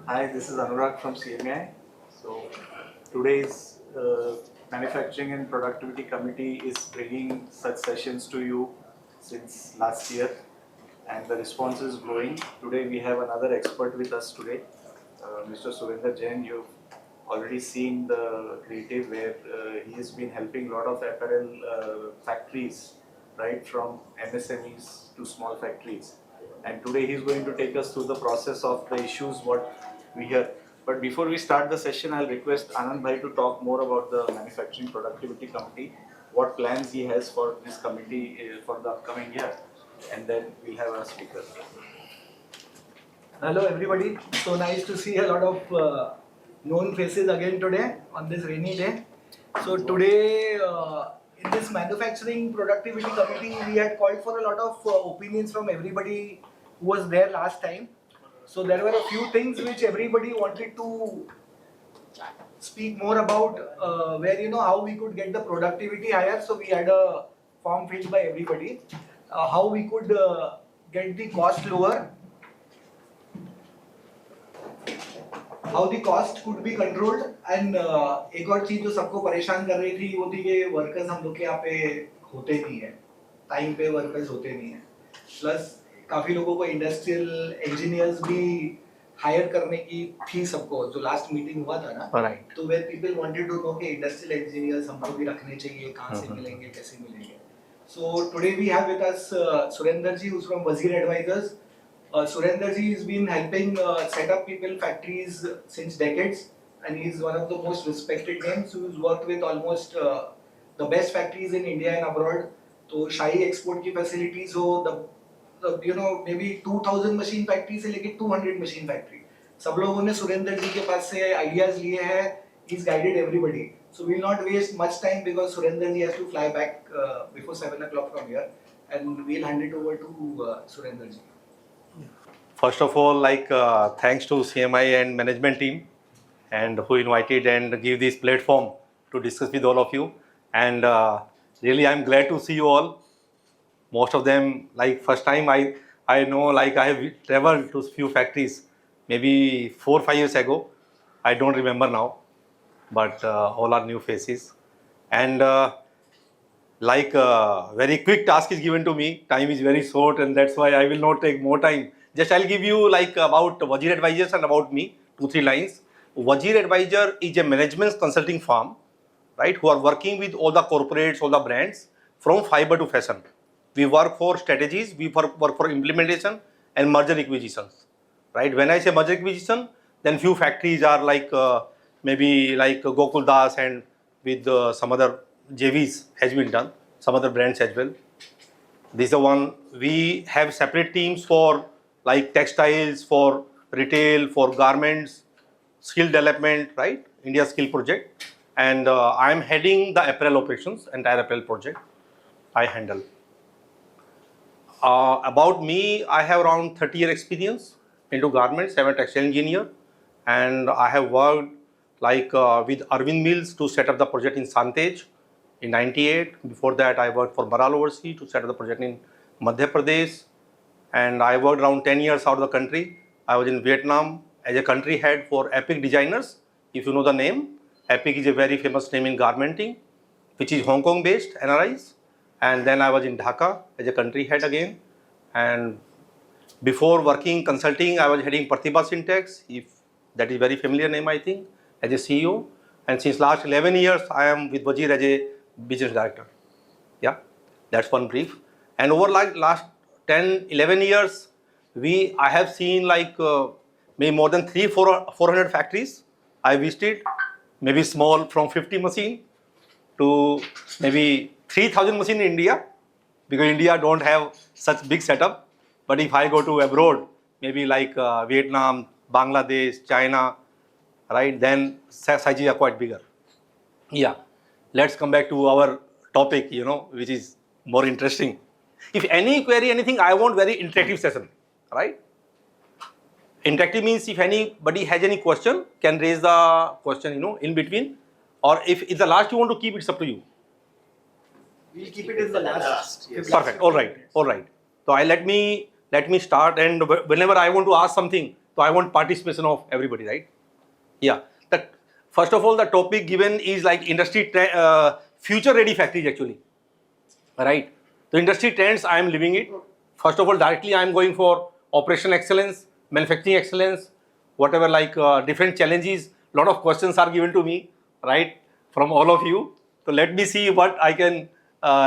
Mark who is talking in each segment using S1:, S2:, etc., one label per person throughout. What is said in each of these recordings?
S1: Hi, this is Anurag from CMI. So today's Manufacturing and Productivity Committee is bringing such sessions to you since last year, and the response is growing. Today we have another expert with us today, Mr. Surinder Jain. You've already seen the creative where he has been helping a lot of apparel factories, right, from MSMEs to small factories. And today he's going to take us through the process of the issues what we hear. But before we start the session, I'll request Anand Bhai to talk more about the Manufacturing Productivity Committee, what plans he has for this committee for the upcoming year, and then we'll have our speaker.
S2: Hello everybody, so nice to see a lot of known faces again today on this rainy day. So today in this Manufacturing Productivity Committee we had called for a lot of opinions from everybody who was there last time. So there were a few things which everybody wanted to speak more about where how we could get the productivity higher. So we had a form filled by everybody, how we could get the cost lower, how the cost could be controlled, and एक और चीज जो सबको परेशान कर रही थी वो थी कि वर्कर्स हम लोग के यहाँ पे होते नहीं है, टाइम पे वर्कर्स होते नहीं है, प्लस काफी लोगों को इंडस्ट्रियल इंजीनियर्स भी हायर करने की थी सबको, जो लास्ट मीटिंग हुआ था ना,
S1: right.
S2: तो where people wanted to know कि इंडस्ट्रियल इंजीनियर्स हमको भी रखने चाहिए, कहाँ से मिलेंगे, कैसे मिलेंगे. So today we have with us Surinder ji, who's from Wazir Advisors. Surinder ji has been helping set up people factories since decades, and he's one of the most respected names who's worked with almost the best factories in India and abroad. So Shahi export की facilities हो, the maybe 2000 machine factory से लेके 200 machine factory, सब लोगों ने सुरेंद्र जी के पास से ideas लिए हैं. He's guided everybody. So we'll not waste much time because Surinder ji has to fly back before 7 o'clock from here, and we'll hand it over to Surinder ji.
S3: First of all, thanks to CMI and management team, and who invited and give this platform to discuss with all of you. And really, I'm glad to see you all. Most of them, first time I know, I have traveled to few factories, maybe 4 or 5 years ago. I don't remember now, but all are new faces. And very quick task is given to me. Time is very short, and that's why I will not take more time. Just I'll give you about Wazir Advisors and about me, 2-3 lines. Wazir Advisor is a management consulting firm, right, who are working with all the corporates, all the brands, from fiber to fashion. We work for strategies, we work for implementation and merger acquisitions, right? When I say merger acquisition, then few factories are maybe Gokul Das, and with some other JVs has been done, some other brands as well. This is the one. We have separate teams for textiles, for retail, for garments, skill development, right? India Skill Project. And I am heading the apparel operations, entire apparel project I handle. About me, I have around 30-year experience into garments. I'm a textile engineer, and I have worked with Arvind Mills to set up the project in Santej in '98. Before that, I worked for Baral Overseas to set up the project in Madhya Pradesh, and I worked around 10 years out of the country. I was in Vietnam as a country head for Epic Designers. If you know the name, Epic is a very famous name in garmenting, which is Hong Kong based NRIs. And then I was in Dhaka as a country head again. And before working consulting, I was heading Pratibha Syntex, if that is very familiar name, I think, as a CEO. And since last 11 years, I am with Wazir as a business director. Yeah, that's one brief. And over last 10, 11 years, I have seen maybe more than 400 factories I visited, maybe small from 50 machine to maybe 3,000 machine in India, because India don't have such big setup. But if I go to abroad, maybe Vietnam, Bangladesh, China, right, then sizes are quite bigger. Yeah, let's come back to our topic, which is more interesting. If any query, anything, I want very interactive session, right? Interactive means if anybody has any question, can raise the question, in between. Or if it's the last you want to keep, it's up to you.
S2: We'll keep it in the last.
S1: Yes.
S3: Perfect. All right. So let me start, and whenever I want to ask something, So I want participation of everybody, right? Yeah. First of all, the topic given is like industry future ready factories actually, right? The industry trends, I am living it. First of all, directly I am going for operational excellence, manufacturing excellence, whatever like different challenges. Lot of questions are given to me, right, from all of you. So let me see what I can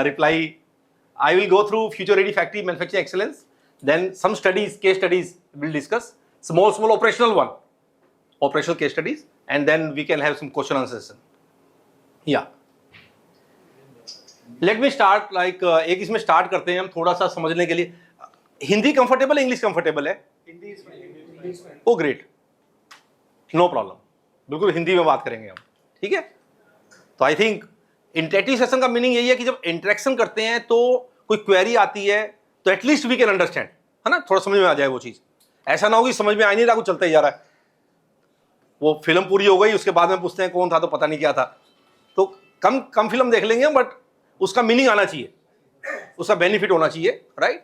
S3: reply. I will go through future ready factory manufacturing excellence. Then some studies, case studies we'll discuss. Small operational one, operational case studies, and then we can have some question answer session. Yeah. Let me start like एक इसमें start करते हैं हम थोड़ा सा समझने के लिए. हिंदी कंफर्टेबल है, इंग्लिश कंफर्टेबल है? ओ ग्रेट, नो प्रॉब्लम, बिल्कुल हिंदी में बात करेंगे हम, ठीक है. तो आई थिंक इंटरेक्टिव सेशन का मीनिंग यही है कि जब इंटरेक्शन करते हैं तो कोई क्वेरी आती है तो एटलीस्ट वी कैन अंडरस्टैंड, है ना, थोड़ा समझ में आ जाए वो चीज़. ऐसा ना हो कि समझ में आ नहीं रहा, कुछ चलता ही जा रहा है. वो फिल्म पूरी हो गई, उसके बाद में पूछते हैं कौन था तो पता नहीं क्या था. तो कम फिल्म देख लेंगे, बट उसका मीनिंग आना चाहिए, उसका बेनिफिट होना चाहिए, राइट.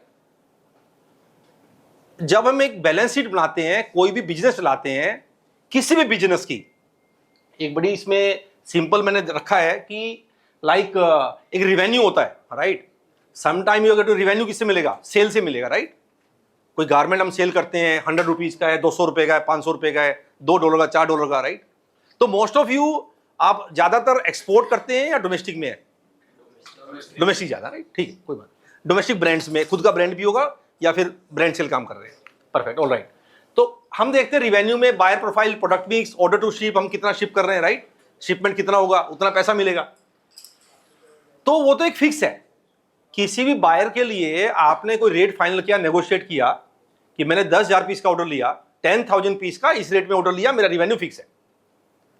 S3: जब हम एक बैलेंस शीट बनाते हैं, कोई भी बिजनेस चलाते हैं, किसी भी बिजनेस की, एक बड़ी इसमें सिंपल मैंने रखा है कि लाइक एक रिवेन्यू होता है, right. Some time you get revenue किससे मिलेगा? सेल से मिलेगा, राइट. कोई गारमेंट हम सेल करते हैं, 100 रुपीज़ का है, 200 रुपये का है, 500 रुपये का है, $2 का, $4 का, राइट. तो मोस्ट ऑफ यू आप ज़्यादातर एक्सपोर्ट करते हैं या डोमेस्टिक में है? डोमेस्टिक ज़्यादा, राइट, ठीक है, कोई बात. डोमेस्टिक ब्रांड्स में खुद का ब्रांड भी होगा या फिर ब्रांड सेल काम कर रहे हैं, परफेक्ट, ऑल राइट. तो हम देखते हैं रिवेन्यू में buyer profile, product mix, order to ship, हम कितना शिप कर रहे हैं, राइट. शिपमेंट कितना होगा उतना पैसा मिलेगा. तो वो तो एक फिक्स है. किसी भी बायर के लिए आपने कोई रेट फाइनल किया, नेगोशिएट किया कि मैंने 10,000 पीस का ऑर्डर लिया, 10,000 पीस का इस रेट में ऑर्डर लिया, मेरा रिवेन्यू फिक्स है.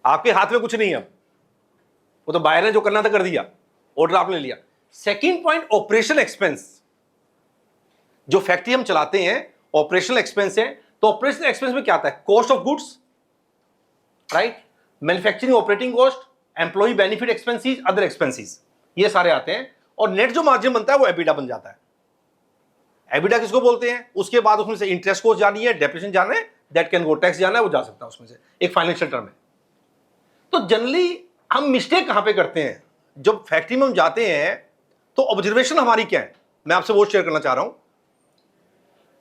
S3: आपके हाथ में कुछ नहीं है, वो तो बायर ने जो करना था कर दिया, ऑर्डर आपने लिया. Second point, operational expense. जो फैक्ट्री हम चलाते हैं, ऑपरेशनल एक्सपेंस है. तो ऑपरेशनल एक्सपेंस में क्या आता है? Cost of goods, right, manufacturing operating cost, employ benefit expenses, other expenses, ये सारे आते हैं. और नेट जो मार्जिन बनता है वो एबिटा बन जाता है. एबिटा किसको बोलते हैं? उसके बाद उसमें से इंटरेस्ट कॉस्ट जानी है, डेप्रिसिएशन जाना है, दैट कैन गो, टैक्स जाना है, वो जा सकता है उसमें से एक फाइनेंशियल टर्म है. तो जनरली हम मिस्टेक कहां पे करते हैं? जब फैक्ट्री में हम जाते हैं तो ऑब्जर्वेशन हमारी क्या है, मैं आपसे वो शेयर करना चाह रहा हूं.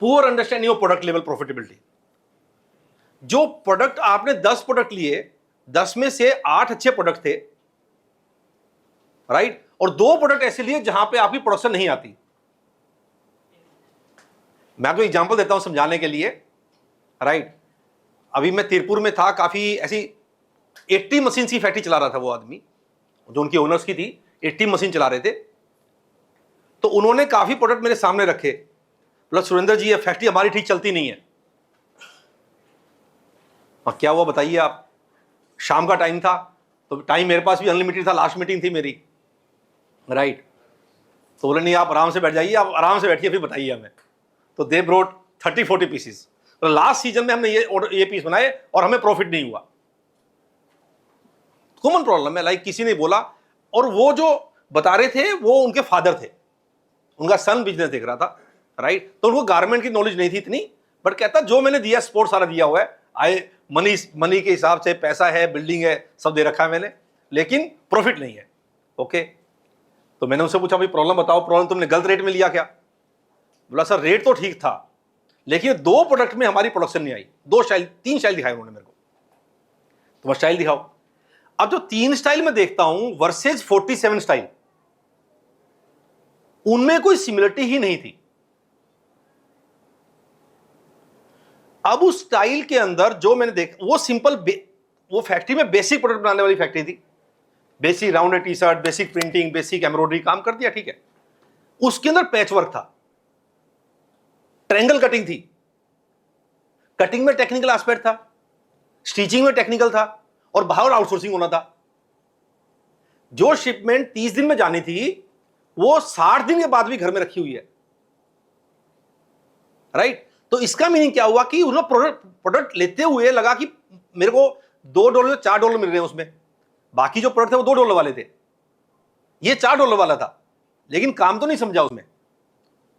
S3: Poor understanding of product level profitability. जो प्रोडक्ट आपने 10 प्रोडक्ट लिए, 10 में से 8 अच्छे प्रोडक्ट थे, राइट, और 2 प्रोडक्ट ऐसे लिए जहां पे आपकी प्रोडक्शन नहीं आती. मैं आपको एग्जांपल देता हूं समझाने के लिए, राइट. अभी मैं तिरपुर में था, काफी ऐसी 80 मशीन की फैक्ट्री चला रहा था वो आदमी, जो उनकी ओनर्स की थी, 80 मशीन चला रहे थे. तो उन्होंने काफी प्रोडक्ट मेरे सामने रखे, प्लस सुरेंद्र जी ये फैक्ट्री हमारी ठीक चलती नहीं है. और क्या हुआ बताइए आप? शाम का टाइम था, तो टाइम मेरे पास भी अनलिमिटेड था, लास्ट मीटिंग थी मेरी, राइट. तो बोले नहीं आप आराम से बैठ जाइए, आप आराम से बैठिए फिर बताइए हमें. तो दे ब्रोट 30-40 पीसेस. तो लास्ट सीजन में हमने ये पीस बनाए और हमें प्रॉफिट नहीं हुआ. कॉमन प्रॉब्लम है, लाइक किसी ने बोला, और वो जो बता रहे थे वो उनके फादर थे, उनका सन बिजनेस देख रहा था, राइट. तो उनको गारमेंट की नॉलेज नहीं थी इतनी, बट कहता जो मैंने दिया स्पोर्ट सारा दिया हुआ है, आए मनी के हिसाब से, पैसा है, बिल्डिंग है, सब दे रखा है मैंने, लेकिन प्रॉफिट नहीं है. ओके. तो मैंने उनसे पूछा भाई प्रॉब्लम बताओ, प्रॉब्लम तुमने गलत रेट में लिया क्या? बोला सर रेट तो ठीक था, लेकिन 2 प्रोडक्ट में हमारी प्रोडक्शन नहीं आई. 2 स्टाइल 3 स्टाइल दिखाए उन्होंने मेरे को. तो वह स्टाइल दिखाओ. अब जो 3 स्टाइल में देखता हूं वर्सेज 47 स्टाइल, उनमें कोई सिमिलरिटी ही नहीं थी. अब उस स्टाइल के अंदर जो मैंने देखा वो सिंपल, वो फैक्ट्री में बेसिक प्रोडक्ट बनाने वाली फैक्ट्री थी. Basic rounded T shirt, basic printing, basic embroidery काम कर दिया, ठीक है. उसके अंदर पैच वर्क था, ट्रायंगल कटिंग थी, कटिंग में टेक्निकल एस्पेक्ट था, स्टिचिंग में टेक्निकल था, और बाहर आउटसोर्सिंग होना था. जो शिपमेंट 30 दिन में जानी थी वो 60 दिन के बाद भी घर में रखी हुई है, राइट. तो इसका मीनिंग क्या हुआ कि उन्होंने प्रोडक्ट लेते हुए लगा कि मेरे को $2 $4 मिल रहे हैं उसमें, बाकी जो प्रोडक्ट थे वो $2 वाले थे, ये $4 वाला था, लेकिन काम तो नहीं समझा उसमें.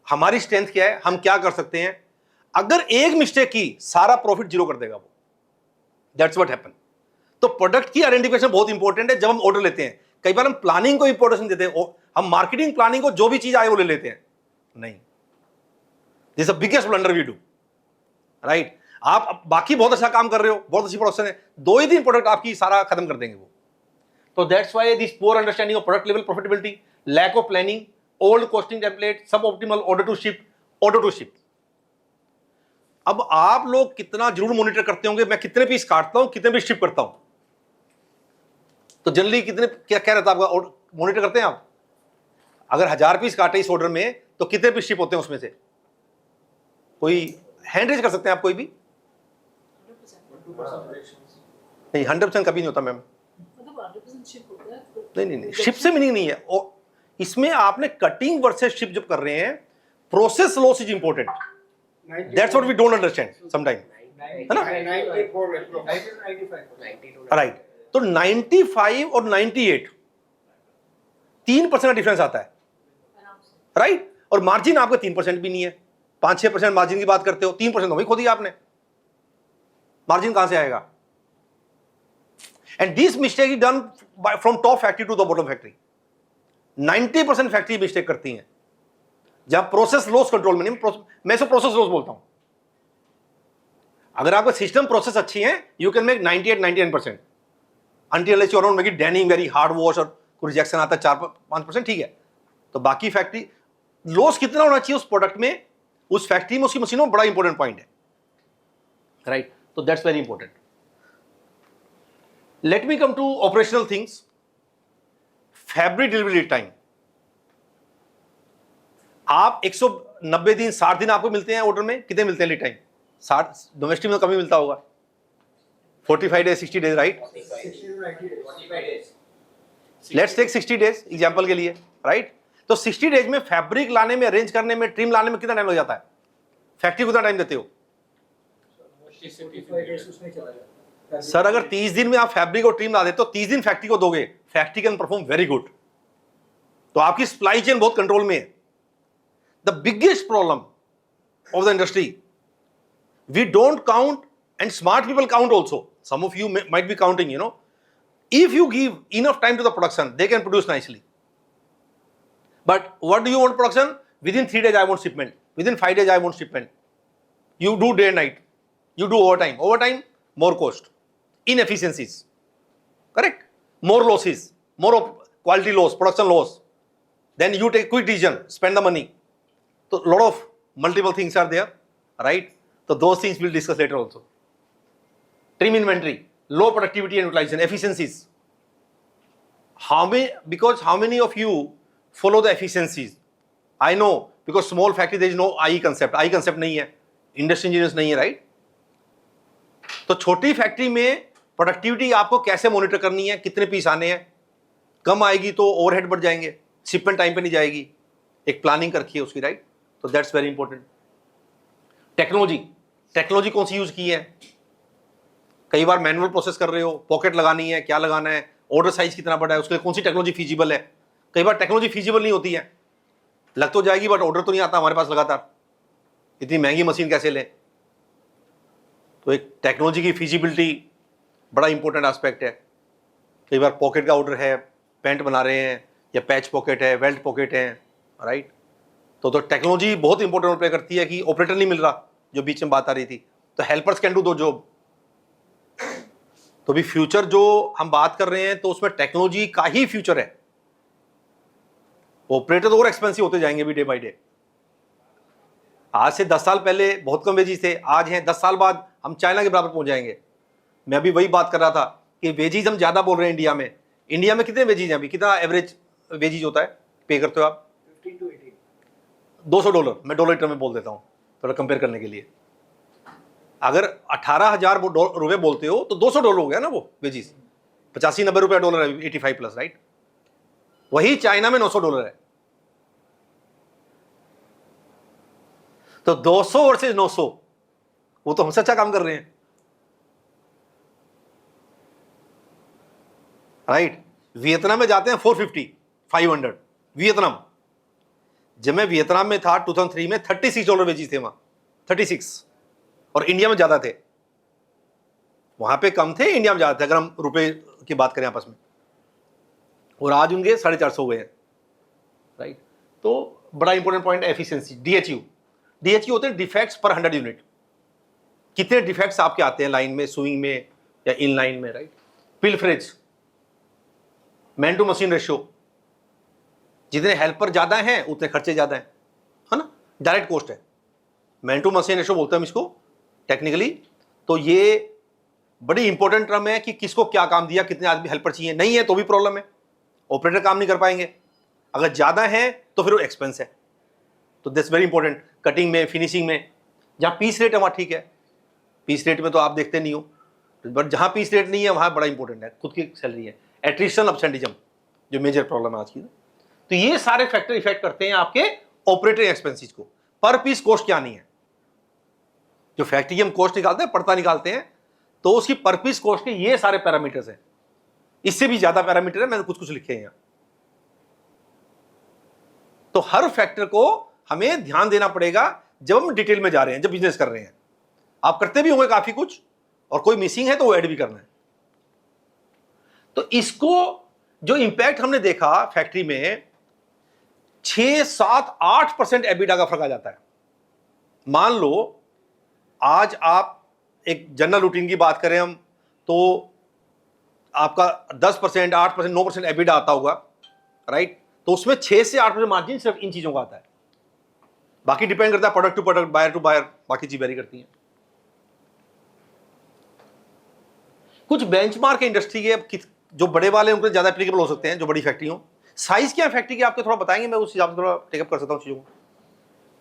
S3: हमारी स्ट्रेंथ क्या है, हम क्या कर सकते हैं? अगर एक मिस्टेक की सारा प्रॉफिट जीरो कर देगा वो। That's what happen. तो प्रोडक्ट की आइडेंटिफिकेशन बहुत इंपॉर्टेंट है जब हम ऑर्डर लेते हैं। कई बार हम प्लानिंग को इंपॉर्टेंस देते हैं, हम मार्केटिंग प्लानिंग को जो भी चीज आए वो ले लेते हैं। नहीं, this is the biggest blunder we do, right. आप बाकी बहुत अच्छा काम कर रहे हो, बहुत अच्छी प्रोडक्शन है, 2 ही दिन प्रोडक्ट आपकी सारा खत्म कर देंगे वो। तो that's why this poor understanding of product level profitability, lack of planning, old costing template, sub optimal order to ship. अब आप लोग कितना जरूर मॉनिटर करते होंगे, मैं कितने पीस काटता हूं, कितने पीस शिप करता हूं। तो जनरली कितने, क्या रहता है आपका, मॉनिटर करते हैं आप? अगर 1000 पीस काटे इस ऑर्डर में तो कितने पीस शिप होते हैं उसमें से? कोई हैंड रेज कर सकते हैं आप कोई भी? नहीं, 100% कभी नहीं होता मैम। नहीं, शिप से मीनिंग नहीं है। और इसमें आपने कटिंग वर्सेस शिप जब कर रहे हैं, process loss is important. That's what we don't understand sometime, है ना? राइट। तो 95 और 98 3% का डिफरेंस आता है, राइट। और मार्जिन आपका 3% भी नहीं है। 5-6% मार्जिन की बात करते हो, 3% तो वही खो दिया आपने। मार्जिन कहां से आएगा? And this mistake is done from top factory to the bottom factory. 90% factory mistake करती हैं जहां प्रोसेस लॉस कंट्रोल में नहीं। मैं इसे प्रोसेस लॉस बोलता हूं। अगर आपका सिस्टम प्रोसेस अच्छी है, you can make 98-99% until you don't make it tanning very hard wash और कोई रिजेक्शन आता है 4-5%, ठीक है। तो बाकी फैक्ट्री लॉस कितना होना चाहिए उस प्रोडक्ट में, उस फैक्ट्री में, उसकी मशीनों में, बड़ा इंपॉर्टेंट पॉइंट है, राइट। तो that's very important. Let me come to operational things. Fabric delivery time, आप 190 दिन 60 दिन आपको मिलते हैं ऑर्डर में, कितने मिलते हैं लीड टाइम? 60, डोमेस्टिक में कभी मिलता होगा, 45 days, 60 days, right. Let's take 60 days example के लिए, राइट। तो 60 डेज में फैब्रिक लाने में, अरेंज करने में, ट्रिम लाने में कितना टाइम लग जाता है? फैक्ट्री को कितना टाइम देते हो? सर अगर 30 दिन में आप फैब्रिक और ट्रिम ला देते हो, 30 दिन फैक्ट्री को दोगे, factory can perform very good. तो आपकी सप्लाई चेन बहुत कंट्रोल में है। The biggest problem of the industry, we don't count, and smart people count also. Some of you might be counting, you know. If you give enough time to the production, they can produce nicely. But what do you want production? Within 3 days I want shipment. Within 5 days I want shipment. You do day and night. You do overtime. Overtime, more cost. Inefficiencies. Correct? More losses. More quality loss, production loss. Then you take quick decision, spend the money. So a lot of multiple things are there, right? So those things we'll discuss later also. Trim inventory, low productivity and utilization, efficiencies. How many of you follow the efficiencies? I know, because small factory there is no IE concept. IE concept नहीं है, industry engineers नहीं है, right. तो छोटी factory में productivity आपको कैसे monitor करनी है, कितने पीस आने हैं, कम आएगी तो ओवरहेड बढ़ जाएंगे, शिपमेंट टाइम पे नहीं जाएगी, एक प्लानिंग करके उसकी, राइट। तो दैट्स वेरी इंपॉर्टेंट। टेक्नोलॉजी कौन सी यूज की है? कई बार मैनुअल प्रोसेस कर रहे हो, पॉकेट लगानी है, क्या लगाना है, ऑर्डर साइज कितना बड़ा है, उसके लिए कौन सी टेक्नोलॉजी फीजिबल है। कई बार टेक्नोलॉजी फीजिबल नहीं होती है, लग तो जाएगी बट ऑर्डर तो नहीं आता हमारे पास लगातार, इतनी महंगी मशीन कैसे लें। तो एक टेक्नोलॉजी की फीजिबिलिटी बड़ा इंपॉर्टेंट एस्पेक्ट है। कई बार पॉकेट का ऑर्डर है, पैंट बना रहे हैं, या पैच पॉकेट है, बेल्ट पॉकेट है, राइट। तो टेक्नोलॉजी बहुत इंपॉर्टेंट रोल प्ले करती है कि ऑपरेटर नहीं मिल रहा, जो बीच में बात आ रही थी, तो हेल्पर्स कैन डू दो जॉब। तो भी फ्यूचर जो हम बात कर रहे हैं तो उसमें टेक्नोलॉजी का ही फ्यूचर है। ऑपरेटर और एक्सपेंसिव होते जाएंगे भी डे बाय डे। आज से 10 साल पहले बहुत कम वेजीज थे, आज हैं 10 साल बाद हम चाइना के बराबर पहुंच जाएंगे। मैं अभी वही बात कर रहा था कि वेजीज हम ज्यादा बोल रहे हैं इंडिया में। इंडिया में कितने वेजीज हैं अभी, कितना एवरेज वेजीज होता है, पे करते हो आप?
S2: 15 to 18
S3: $200, मैं डॉलर टर्म में बोल देता हूँ थोड़ा कंपेयर करने के लिए। अगर 18,000 रुपए बोलते हो तो $200 हो गया ना वो वेजीज। 85-90 रुपया डॉलर है, 85+, राइट। वही चाइना में $900 है। तो 200 वर्सेज 900, वो तो हमसे अच्छा काम कर रहे हैं, राइट। वियतनाम में जाते हैं 450, 500। वियतनाम, जब मैं वियतनाम में था 2003 में $36 वेजीज थे वहां, 36। और इंडिया में ज़्यादा थे, वहाँ पे कम थे, इंडिया में ज़्यादा थे, अगर हम रुपए की बात करें आपस में। और आज उनके 450 हुए हैं, राइट। तो बड़ा इंपॉर्टेंट पॉइंट है एफिशिएंसी, डीएचयू। डीएचयू होते हैं डिफेक्ट्स पर 100 यूनिट, कितने डिफेक्ट्स आपके आते हैं लाइन में, स्विंग में या इन लाइन में, राइट। Pilferage, man to machine ratio, जितने हेल्पर ज्यादा हैं उतने खर्चे ज्यादा हैं, है ना, डायरेक्ट कॉस्ट है। मैन टू मशीन रेशियो बोलते हैं हम इसको टेक्निकली। तो ये बड़ी इंपॉर्टेंट टर्म है कि किसको क्या काम दिया, कितने आदमी हेल्पर चाहिए, नहीं है तो भी प्रॉब्लम है, ऑपरेटर काम नहीं कर पाएंगे। अगर ज्यादा है तो फिर वो एक्सपेंस है। तो दिस वेरी इंपॉर्टेंट, कटिंग में, फिनिशिंग में। जहाँ पीस रेट है वहाँ ठीक है, पीस रेट में तो आप देखते नहीं हो, बट जहाँ पीस रेट नहीं है वहाँ बड़ा इंपॉर्टेंट है, खुद की सैलरी है। एट्रिशन, अब्सेंटिज्म जो मेजर प्रॉब्लम है आज की। तो ये सारे फैक्टर इफेक्ट करते हैं आपके ऑपरेटिंग एक्सपेंसेस को। पर पीस कॉस्ट क्या नहीं है, जो फैक्ट्री हम कॉस्ट निकालते हैं, पड़ता निकालते हैं, तो उसकी पर पीस कॉस्ट के ये सारे पैरामीटर्स हैं। इससे भी ज्यादा पैरामीटर है, मैंने कुछ कुछ लिखे हैं यहाँ। तो हर फैक्टर को हमें ध्यान देना पड़ेगा जब हम डिटेल में जा रहे हैं, जब बिजनेस कर रहे हैं। आप करते भी होंगे काफी कुछ, और कोई मिसिंग है तो वो ऐड भी करना है। तो इसको जो इंपैक्ट हमने देखा फैक्ट्री में, 6, 7, 8% एबिटा का फर्क आ जाता है। मान लो आज आप एक जनरल रूटीन की बात करें हम, तो आपका 10%, 8%, 9% एबिटा आता होगा, राइट। तो उसमें 6 से 8% मार्जिन सिर्फ इन चीजों का आता है। बाकी डिपेंड करता है product to product, buyer to buyer, बाकी चीज वेरी करती हैं। कुछ बेंचमार्क इंडस्ट्री के जो बड़े वाले उनको ज्यादा एप्लीकेबल हो सकते हैं, जो बड़ी फैक्ट्री हो। साइज क्या है फैक्ट्री की आपके, थोड़ा बताएंगे, मैं उस हिसाब से थोड़ा टेकअप कर सकता हूँ चीजों को।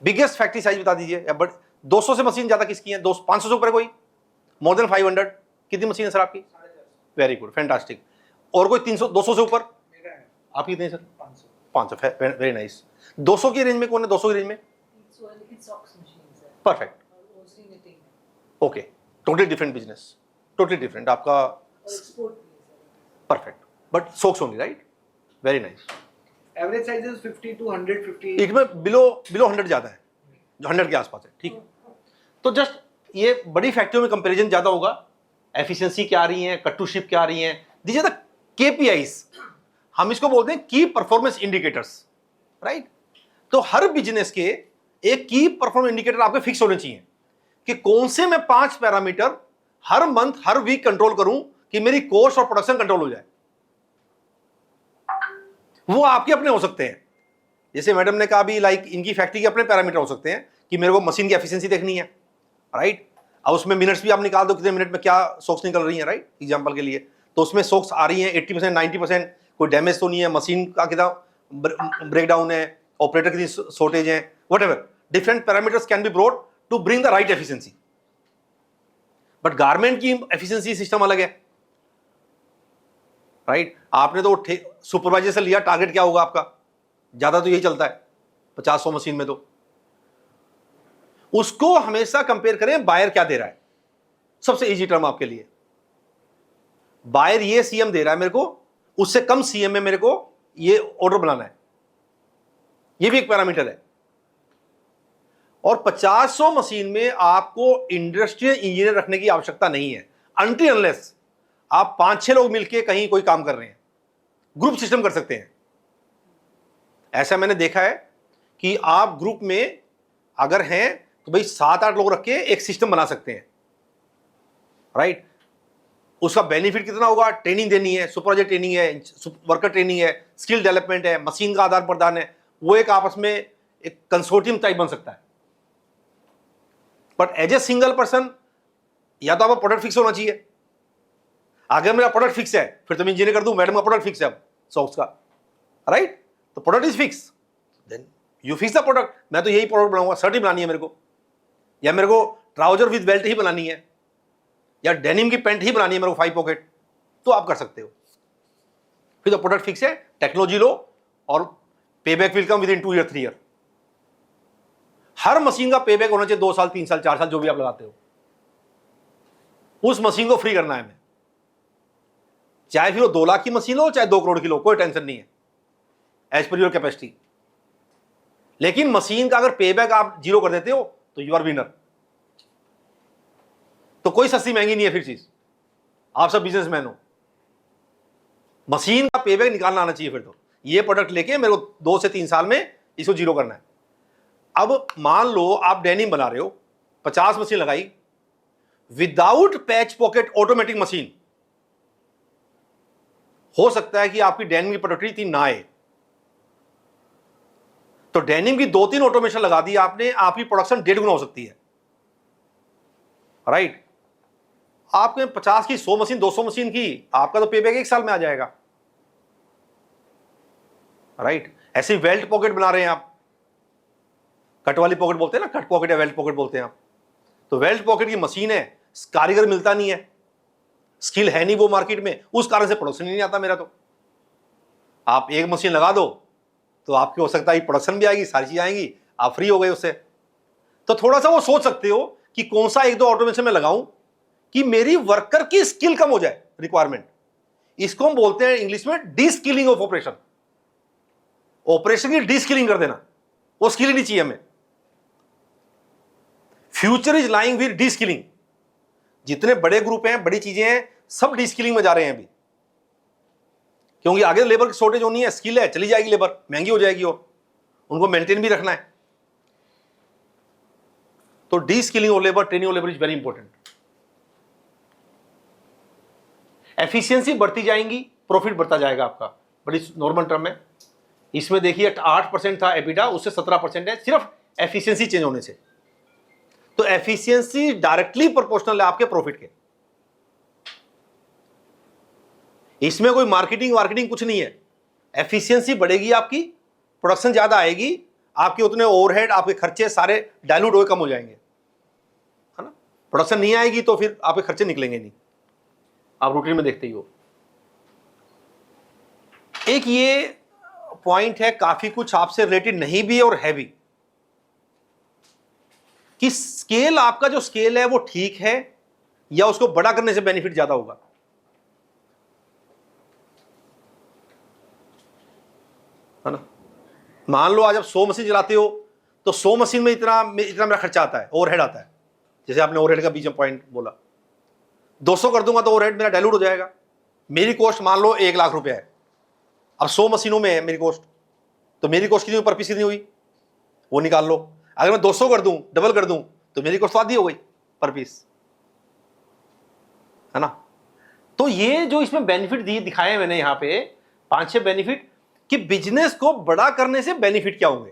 S3: बिगेस्ट फैक्ट्री साइज बता दीजिए, या बट 200 से मशीन ज्यादा किसकी है, 500 से ऊपर कोई, मोर देन 500, कितनी मशीन है सर आपकी? Very good, fantastic. और कोई 300, 200 से ऊपर? आपकी कितनी सर? 500, very nice. 200 की रेंज में कौन है, 200 की रेंज में? Perfect, okay, totally different business, totally different आपका। Perfect, but socks only, right, very nice.
S2: Average size is 50 to 150,
S3: इसमें बिलो 100 ज्यादा है, जो 100 के आसपास है, ठीक है। तो जस्ट ये बड़ी फैक्ट्रियों में कंपैरिजन ज्यादा होगा। एफिशिएंसी क्या आ रही है, कट टू शिप क्या आ रही है, दीज आर द केपीआईज, हम इसको बोलते हैं की परफॉर्मेंस इंडिकेटर्स, राइट। तो हर बिजनेस के एक की परफॉर्मेंस इंडिकेटर आपके फिक्स होने चाहिए कि कौन से मैं 5 पैरामीटर हर मंथ, हर वीक कंट्रोल करूं कि मेरी कॉस्ट और प्रोडक्शन कंट्रोल हो जाए। वो आपके अपने हो सकते हैं, जैसे मैडम ने कहा भी, लाइक इनकी फैक्ट्री के अपने पैरामीटर हो सकते हैं कि मेरे को मशीन की एफिशिएंसी देखनी है, राइट। और उसमें मिनट्स भी आप निकाल दो, कितने मिनट में क्या सोक्स निकल रही है, राइट, एग्जांपल के लिए। तो उसमें सोक्स आ रही हैं 80%, 90%, कोई डैमेज तो नहीं है, मशीन का कितना ब्रेकडाउन है, ऑपरेटर की शॉर्टेज है, whatever, different parameters can be brought to bring the right efficiency. But garment की एफिशिएंसी सिस्टम अलग है, राइट। आपने तो सुपरवाइजर से लिया, टारगेट क्या होगा आपका, ज्यादा तो यही चलता है 50-100 मशीन में। तो उसको हमेशा कंपेयर करें बायर क्या दे रहा है। सबसे इजी टर्म आपके लिए, बायर ये सीएम दे रहा है मेरे को, उससे कम सीएम में मेरे को ये ऑर्डर बनाना है, ये भी एक पैरामीटर है। और 50-100 मशीन में आपको इंडस्ट्रियल इंजीनियर रखने की आवश्यकता नहीं है, अनटिल अनलेस आप 5-6 लोग मिलकर कहीं कोई काम कर रहे हैं, ग्रुप सिस्टम कर सकते हैं। ऐसा मैंने देखा है कि आप ग्रुप में अगर हैं तो भाई 7-8 लोग रख के एक सिस्टम बना सकते हैं, राइट। उसका बेनिफिट कितना होगा, ट्रेनिंग देनी है, सुपरवाइजर ट्रेनिंग है, वर्कर ट्रेनिंग है, स्किल डेवलपमेंट है, मशीन का आदान प्रदान है, वो एक आपस में एक कंसोर्टियम टाइप बन सकता है। But as a single person, या तो आपका प्रोडक्ट फिक्स होना चाहिए। अगर मेरा प्रोडक्ट फिक्स है फिर तो मैं इंजीनियर कर दूं, मैडम का प्रोडक्ट फिक्स है अब सॉक्स का, राइट। तो product is fix, then you fix the product. मैं तो यही प्रोडक्ट बनाऊंगा, शर्ट ही बनानी है मेरे को, या मेरे को ट्राउजर विद बेल्ट ही बनानी है, या डेनिम की पैंट ही बनानी है मेरे को 5 पॉकेट, तो आप कर सकते हो। फिर तो प्रोडक्ट फिक्स है, टेक्नोलॉजी लो, और payback will come with in 2 year 3 year. Her machine का पेबैक होना चाहिए 2 साल, 3 साल, 4 साल, जो भी आप लगाते हो। उस मशीन को फ्री करना है हमें, चाहे फिर वो 2 लाख की मशीन हो, चाहे 2 करोड़ की लो, कोई टेंशन नहीं है, एज पर योर कैपेसिटी। लेकिन मशीन का अगर पेबैक आप 0 कर देते हो तो यू आर विनर। तो कोई सस्ती महंगी नहीं है फिर चीज, आप सब बिजनेसमैन हो, मशीन का पेबैक निकालना आना चाहिए फिर तो। ये प्रोडक्ट लेके मेरे को 2 से 3 साल में इसको जीरो करना है। अब मान लो आप डेनिम बना रहे हो, 50 मशीन लगाई, without patch pocket automatic machine, हो सकता है कि आपकी डेनिम की प्रोडक्टिविटी ना आए। तो डेनिम की 2-3 ऑटोमेशन लगा दी आपने, आपकी प्रोडक्शन 1.5 गुना हो सकती है, राइट। आपके 50 की 100 मशीन, 200 मशीन की, आपका तो पेबैक 1 साल में आ जाएगा, राइट। ऐसे वेल्ट पॉकेट बना रहे हैं आप, कट वाली पॉकेट बोलते हैं ना, कट पॉकेट या वेल्ट पॉकेट बोलते हैं आप। तो वेल्ट पॉकेट की मशीन है, कारीगर मिलता नहीं है, स्किल है नहीं वो मार्केट में, उस कारण से प्रोडक्शन नहीं आता मेरा। तो आप एक मशीन लगा दो तो आपकी हो सकता है प्रोडक्शन भी आएगी, सारी चीजें आएंगी, आप फ्री हो गए उससे। तो थोड़ा सा वो सोच सकते हो कि कौन सा 1-2 ऑटोमेशन में लगाऊं कि मेरी वर्कर की स्किल कम हो जाए, रिक्वायरमेंट। इसको हम बोलते हैं इंग्लिश में D skilling of operation. Operation की डी स्किलिंग कर देना, वो स्किल ही नहीं चाहिए हमें। Future is lying with D skilling. जितने बड़े ग्रुप हैं, बड़ी चीजें हैं, सब डी स्किलिंग में जा रहे हैं अभी, क्योंकि आगे लेबर की शॉर्टेज होनी है, स्किल है, चली जाएगी लेबर, महंगी हो जाएगी और उनको मेंटेन भी रखना है। तो D skilling of labour, training of labour is very important. Efficiency बढ़ती जाएंगी, प्रॉफिट बढ़ता जाएगा आपका, बड़ी नॉर्मल टर्म है। इसमें देखिए 8% था एबिटा, उससे 17% है, सिर्फ एफिशिएंसी चेंज होने से। तो एफिशिएंसी डायरेक्टली प्रोपोर्शनल है आपके प्रॉफिट के। इसमें कोई मार्केटिंग कुछ नहीं है। एफिशिएंसी बढ़ेगी आपकी, प्रोडक्शन ज्यादा आएगी, आपके उतने ओवरहेड, आपके खर्चे सारे डाइल्यूट हो कम हो जाएंगे, है ना। प्रोडक्शन नहीं आएगी तो फिर आपके खर्चे निकलेंगे नहीं, आप रूटीन में देखते ही हो। एक ये पॉइंट है, काफी कुछ आपसे रिलेटेड नहीं भी है और है भी, कि स्केल, आपका जो स्केल है वो ठीक है या उसको बड़ा करने से बेनिफिट ज्यादा होगा। है ना। मान लो आज आप 100 मशीन चलाते हो तो 100 मशीन में इतना मेरा खर्चा आता है, ओवरहेड आता है। जैसे आपने ओवरहेड का बीच में पॉइंट बोला, 200 कर दूंगा तो ओवरहेड मेरा डाइल्यूट हो जाएगा। मेरी कॉस्ट मान लो 1 लाख रुपए है, अब 100 मशीनों में है मेरी कॉस्ट, तो मेरी कॉस्ट कितनी पर पीस कितनी हुई वो निकाल लो। अगर मैं 200 कर दूं, डबल कर दूं, तो मेरी कॉस्ट आधी हो गई पर पीस, है ना। तो ये जो इसमें बेनिफिट दिखाए मैंने यहाँ पे 5-6 बेनिफिट, कि बिजनेस को बड़ा करने से बेनिफिट क्या होंगे।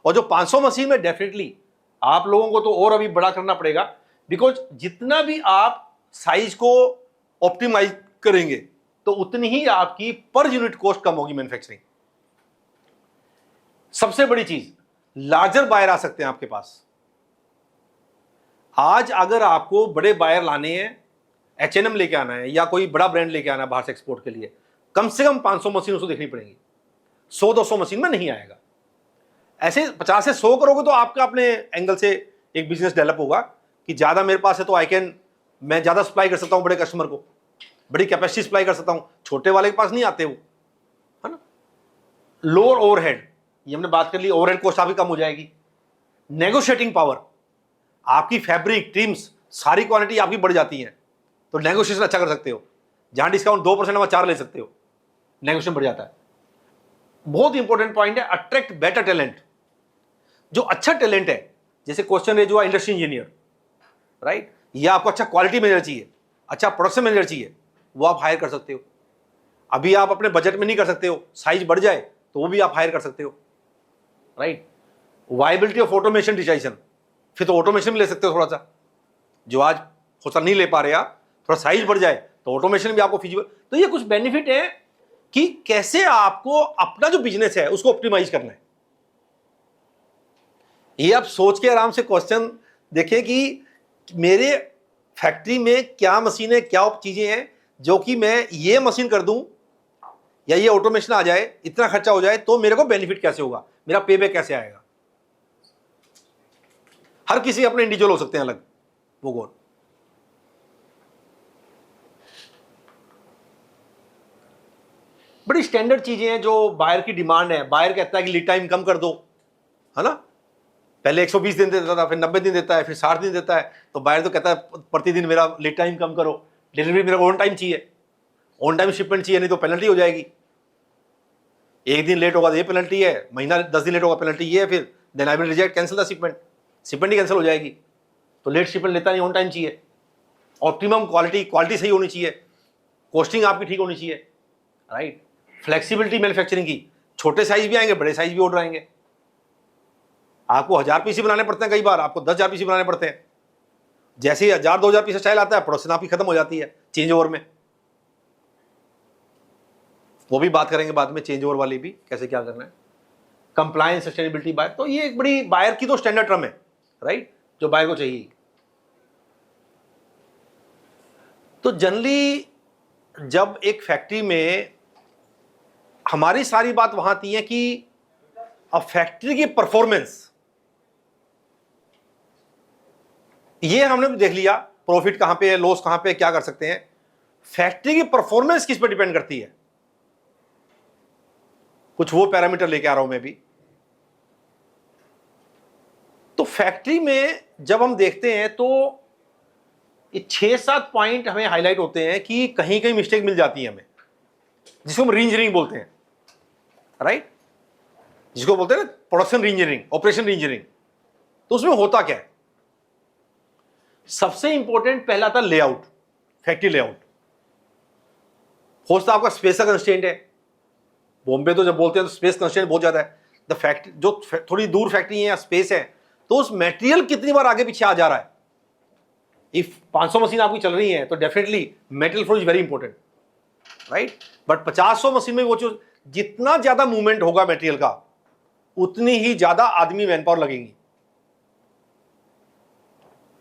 S3: और जो 500 मशीन में डेफिनेटली आप लोगों को तो और अभी बड़ा करना पड़ेगा, बिकॉज जितना भी आप साइज को ऑप्टिमाइज करेंगे तो उतनी ही आपकी पर यूनिट कॉस्ट कम होगी मैन्युफैक्चरिंग। सबसे बड़ी चीज, लार्जर बायर आ सकते हैं आपके पास। आज अगर आपको बड़े बायर लाने हैं, H&M लेके आना है या कोई बड़ा ब्रांड लेके आना है बाहर से एक्सपोर्ट के लिए, कम से कम 500 मशीन उसको देखनी पड़ेगी, 100-200 मशीन में नहीं आएगा। ऐसे 50 से 100 करोगे तो आपका अपने एंगल से एक बिजनेस डेवलप होगा कि ज्यादा मेरे पास है तो मैं ज्यादा सप्लाई कर सकता हूं बड़े कस्टमर को, बड़ी कैपेसिटी सप्लाई कर सकता हूं, छोटे वाले के पास नहीं आते वो, है ना। लोअर ओवरहेड, ये हमने बात कर ली, ओवरहेड कॉस्ट आपकी कम हो जाएगी। नेगोशिएटिंग पावर, आपकी फैब्रिक, ट्रिम्स, सारी क्वालिटी आपकी बढ़ जाती है, तो नेगोशिएशन अच्छा कर सकते हो। जहां डिस्काउंट 2% वहां 4 ले सकते हो, नेगोशिएशन बढ़ जाता है। बहुत इंपॉर्टेंट पॉइंट है, अट्रैक्ट बेटर टैलेंट। जो अच्छा टैलेंट है, जैसे क्वेश्चन रेज हुआ इंडस्ट्री इंजीनियर, राइट, या आपको अच्छा क्वालिटी मैनेजर चाहिए, अच्छा प्रोडक्शन मैनेजर चाहिए, वो आप हायर कर सकते हो। अभी आप अपने बजट में नहीं कर सकते हो, साइज बढ़ जाए तो वो भी आप हायर कर सकते हो, right. Viability of automation design, फिर तो ऑटोमेशन भी ले सकते हो थोड़ा सा, जो आज थोड़ा नहीं ले पा रहे आप, थोड़ा साइज बढ़ जाए तो ऑटोमेशन भी आपको फिजिबल। तो ये कुछ बेनिफिट है कि कैसे आपको अपना जो बिजनेस है उसको ऑप्टिमाइज करना है। ये आप सोच के आराम से क्वेश्चन देखें कि मेरे फैक्ट्री में क्या मशीनें, क्या चीजें हैं जो कि मैं ये मशीन कर दूं या ये ऑटोमेशन आ जाए, इतना खर्चा हो जाए तो मेरे को बेनिफिट कैसे होगा, मेरा पेबैक कैसे आएगा। हर किसी अपने इंडिविजुअल हो सकते हैं अलग, वो गोल। बड़ी स्टैंडर्ड चीजें हैं जो बायर की डिमांड है। बायर कहता है कि लीड टाइम कम कर दो, है ना, पहले 120 दिन देता था, फिर 90 दिन देता है, फिर 60 दिन देता है। तो बायर तो कहता है प्रतिदिन मेरा लीड टाइम कम करो, डिलीवरी मेरा ऑन टाइम चाहिए, ऑन टाइम शिपमेंट चाहिए, नहीं तो पेनल्टी हो जाएगी। एक दिन लेट होगा तो ये पेनल्टी है, महीना 10 दिन लेट होगा पेनल्टी ये है, फिर then I will reject, cancel the shipment, shipment ही कैंसिल हो जाएगी। तो लेट शिपमेंट लेता नहीं, ऑन टाइम चाहिए। ऑप्टिमम क्वालिटी सही होनी चाहिए, कॉस्टिंग आपकी ठीक होनी चाहिए, राइट। फ्लेक्सिबिलिटी मैन्युफैक्चरिंग की, छोटे साइज भी आएंगे, बड़े साइज भी ऑर्डर आएंगे। आपको 1000 पीसी बनाने पड़ते हैं, कई बार आपको 10,000 पीसी बनाने पड़ते हैं। जैसे ही 1000-2000 पीस स्टाइल आता है, प्रोडक्शन आपकी खत्म हो जाती है चेंज ओवर में। वो भी बात करेंगे बाद में, चेंज ओवर वाली भी कैसे क्या करना है। कंप्लायंस, सस्टेनेबिलिटी, बायर, तो ये एक बड़ी बायर की तो स्टैंडर्ड टर्म है, राइट, जो बायर को चाहिए। तो जनरली जब एक फैक्ट्री में हमारी सारी बात वहां आती है कि अब फैक्ट्री की परफॉर्मेंस, ये हमने भी देख लिया, प्रॉफिट कहां पे है, लॉस कहां पे है, क्या कर सकते हैं। फैक्ट्री की परफॉर्मेंस किस पे डिपेंड करती है, कुछ वो पैरामीटर लेके आ रहा हूं मैं भी। तो फैक्ट्री में जब हम देखते हैं तो ये 6-7 पॉइंट हमें हाईलाइट होते हैं कि कहीं कहीं मिस्टेक मिल जाती है हमें, जिसको हम रीइंजीनियरिंग बोलते हैं, राइट, जिसको बोलते हैं ना प्रोडक्शन रीइंजीनियरिंग, ऑपरेशन रीइंजीनियरिंग। तो उसमें होता क्या है, सबसे इंपॉर्टेंट पहला था लेआउट, फैक्ट्री लेआउट। हो सकता है आपका स्पेस का कंस्ट्रेंट है, बॉम्बे तो जब बोलते हैं तो स्पेस कंस्ट्रेंट बहुत ज्यादा है। द फैक्ट्री जो थोड़ी दूर फैक्ट्री है या स्पेस है, तो उस मटेरियल कितनी बार आगे पीछे आ जा रहा है। इफ 500 मशीन आपकी चल रही है तो definitely material flow is very important, right. But 50-100 machine में वो चीज, जितना ज्यादा मूवमेंट होगा मटेरियल का, उतनी ही ज्यादा आदमी मैन पावर लगेगी,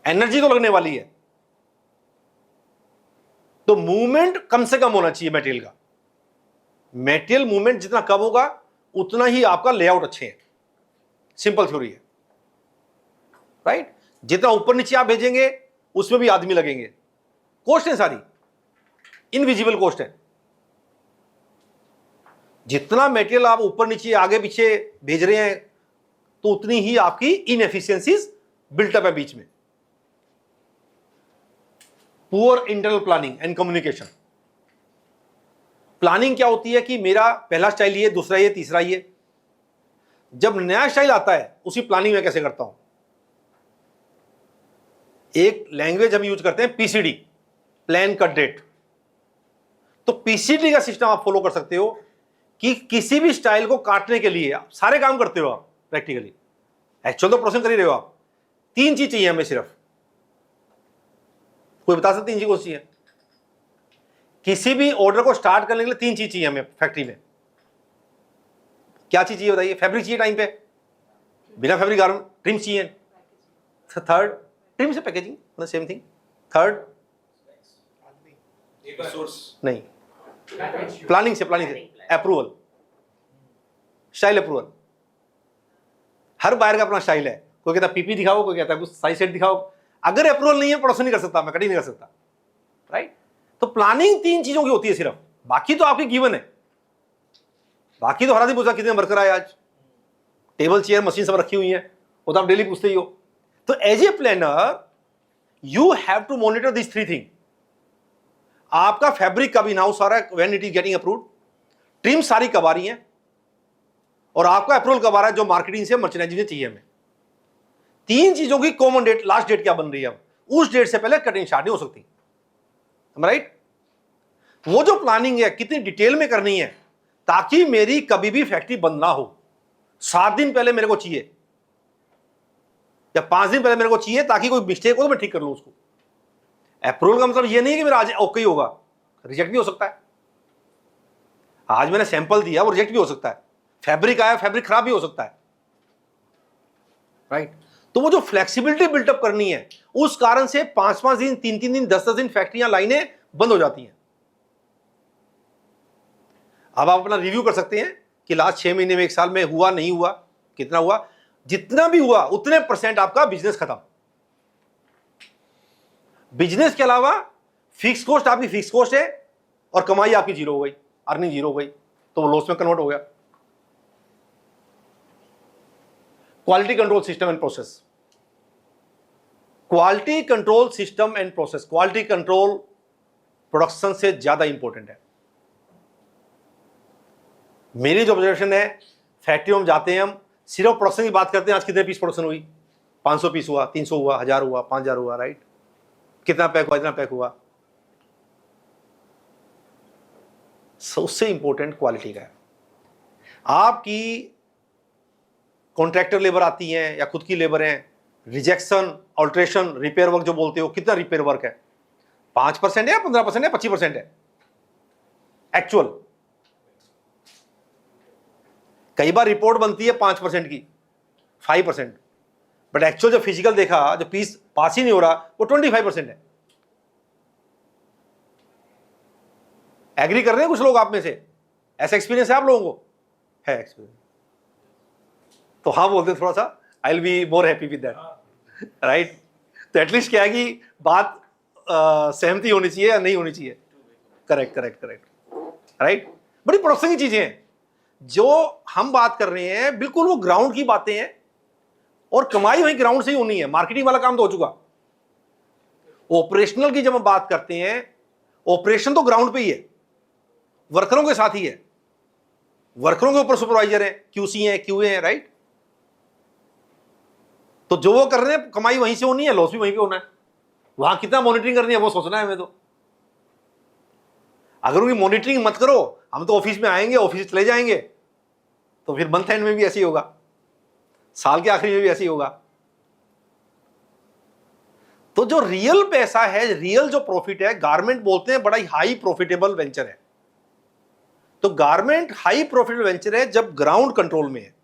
S3: एनर्जी तो लगने वाली है। तो मूवमेंट कम से कम होना चाहिए मटेरियल का। मटेरियल मूवमेंट जितना कम होगा उतना ही आपका लेआउट अच्छे है, सिंपल थ्योरी है, राइट। जितना ऊपर नीचे आप भेजेंगे उसमें भी आदमी लगेंगे, कॉस्ट है सारी, इनविजिबल कॉस्ट है। जितना मटेरियल आप ऊपर नीचे आगे पीछे भेज रहे हैं तो उतनी ही आपकी इनएफिशिएंसीज बिल्टअप है बीच में। Poor internal planning and communication. Planning क्या होती है कि मेरा पहला स्टाइल ये, दूसरा ये, तीसरा ये। जब नया स्टाइल आता है उसी प्लानिंग में कैसे करता हूं। एक लैंग्वेज हम यूज करते हैं पीसीडी, प्लान कट डेट। तो पीसीडी का सिस्टम आप फॉलो कर सकते हो कि किसी भी स्टाइल को काटने के लिए आप सारे काम करते हो, आप प्रैक्टिकली एक्चुअल तो प्रोसेस कर ही रहे हो आप। 3 चीज चाहिए हमें सिर्फ, कोई बता सकते 3 चीज कौन सी है। किसी भी ऑर्डर को स्टार्ट करने के लिए 3 चीज चाहिए हमें फैक्ट्री में। क्या चीज चाहिए बताइए। फैब्रिक चाहिए टाइम पे, बिना फैब्रिक गारमेंट, ट्रिम चाहिए। थर्ड, ट्रिम से पैकेजिंग मतलब सेम थिंग। थर्ड नहीं, प्लानिंग से अप्रूवल, स्टाइल अप्रूवल। हर बायर का अपना स्टाइल है, कोई कहता पीपी दिखाओ, कोई कहता कुछ साइज सेट दिखाओ। अगर अप्रूवल नहीं है प्रोडक्शन नहीं कर सकता, मैं कटिंग नहीं कर सकता, राइट। तो प्लानिंग 3 चीजों की होती है सिर्फ, बाकी तो आपकी गिवन है। बाकी तो हर आदमी पूछा कितने वर्कर आए आज, टेबल चेयर मशीन सब रखी हुई है, वो तो आप डेली पूछते ही हो। तो as a planner you have to monitor this 3 thing. आपका फैब्रिक कब इन हाउस आ रहा है, when it is getting approved, trim सारी कब आ रही है, और आपका अप्रूवल कब आ रहा है जो मार्केटिंग से मर्चेंडाइजिंग से चाहिए हमें। 3 चीजों की कॉमन डेट, लास्ट डेट क्या बन रही है, अब उस डेट से पहले कटिंग स्टार्ट नहीं हो सकती, राइट। वो जो प्लानिंग है कितनी डिटेल में करनी है ताकि मेरी कभी भी फैक्ट्री बंद ना हो। 7 दिन पहले मेरे को चाहिए या 5 दिन पहले मेरे को चाहिए ताकि कोई मिस्टेक हो तो मैं ठीक कर लूं उसको। अप्रूवल का मतलब ये नहीं है कि मेरा आज ओके ही होगा, रिजेक्ट भी हो सकता है। आज मैंने सैंपल दिया, वो रिजेक्ट भी हो सकता है। फैब्रिक आया, फैब्रिक खराब भी हो सकता है, राइट। तो वो जो फ्लेक्सिबिलिटी बिल्टअप करनी है, उस कारण से 5-5 दिन, 3-3 दिन, 10-10 दिन फैक्ट्रियां, लाइनें बंद हो जाती हैं। अब आप अपना रिव्यू कर सकते हैं कि लास्ट 6 महीने में, 1 साल में हुआ नहीं हुआ, कितना हुआ। जितना भी हुआ उतने % आपका बिजनेस खत्म। बिजनेस के अलावा फिक्स कॉस्ट आपकी फिक्स कॉस्ट है और कमाई आपकी 0 हो गई, अर्निंग 0 हो गई, तो वो लॉस में कन्वर्ट हो गया। Quality control system and process. Quality control system and process, quality control production से ज्यादा इंपॉर्टेंट है। मेरी जो ऑब्जर्वेशन है, फैक्ट्री में जाते हैं हम, सिर्फ प्रोडक्शन की बात करते हैं, आज कितने पीस प्रोडक्शन हुई, 500 पीस हुआ, 300 हुआ, 1000 हुआ, 5000 हुआ, राइट, कितना पैक हुआ, इतना पैक हुआ। सबसे इंपॉर्टेंट क्वालिटी का है। आपकी कॉन्ट्रैक्टर लेबर आती है या खुद की लेबर है, रिजेक्शन, ऑल्ट्रेशन, रिपेयर वर्क जो बोलते हो, कितना रिपेयर वर्क है, 5% है, 15% है, 25% है एक्चुअल। कई बार रिपोर्ट बनती है 5% की, 5%, बट एक्चुअल जो फिजिकल देखा, जो पीस पास ही नहीं हो रहा, वो 25% है। एग्री कर रहे हैं कुछ लोग आप में से? ऐसा एक्सपीरियंस है आप लोगों को? है एक्सपीरियंस? तो हाँ बोलते थोड़ा सा, I will be more happy with that, right. तो एटलीस्ट क्या है कि बात सहमति होनी चाहिए या नहीं होनी चाहिए। Correct correct correct, right. बड़ी प्रोडक्शन की चीजें हैं जो हम बात कर रहे हैं, बिल्कुल वो ग्राउंड की बातें हैं, और कमाई वही ग्राउंड से ही होनी है। मार्केटिंग वाला काम तो हो चुका। ऑपरेशनल की जब हम बात करते हैं, ऑपरेशन तो ग्राउंड पे ही है, वर्करों के साथ ही है, वर्करों के ऊपर सुपरवाइजर है, क्यूसी है, क्यूए है, राइट। तो जो वो कर रहे हैं, कमाई वहीं से होनी है, लॉस भी वहीं पे होना है। वहां कितना मॉनिटरिंग करनी है वो सोचना है हमें। तो अगर उनकी मॉनिटरिंग मत करो, हम तो ऑफिस में आएंगे, ऑफिस चले जाएंगे, तो फिर मंथ एंड में भी ऐसे ही होगा, साल के आखिरी में भी ऐसे ही होगा। तो जो रियल पैसा है, रियल जो प्रॉफिट है, गारमेंट बोलते हैं बड़ा ही हाई प्रॉफिटेबल वेंचर है। तो गारमेंट हाई प्रॉफिटेबल वेंचर है जब ग्राउंड कंट्रोल में है।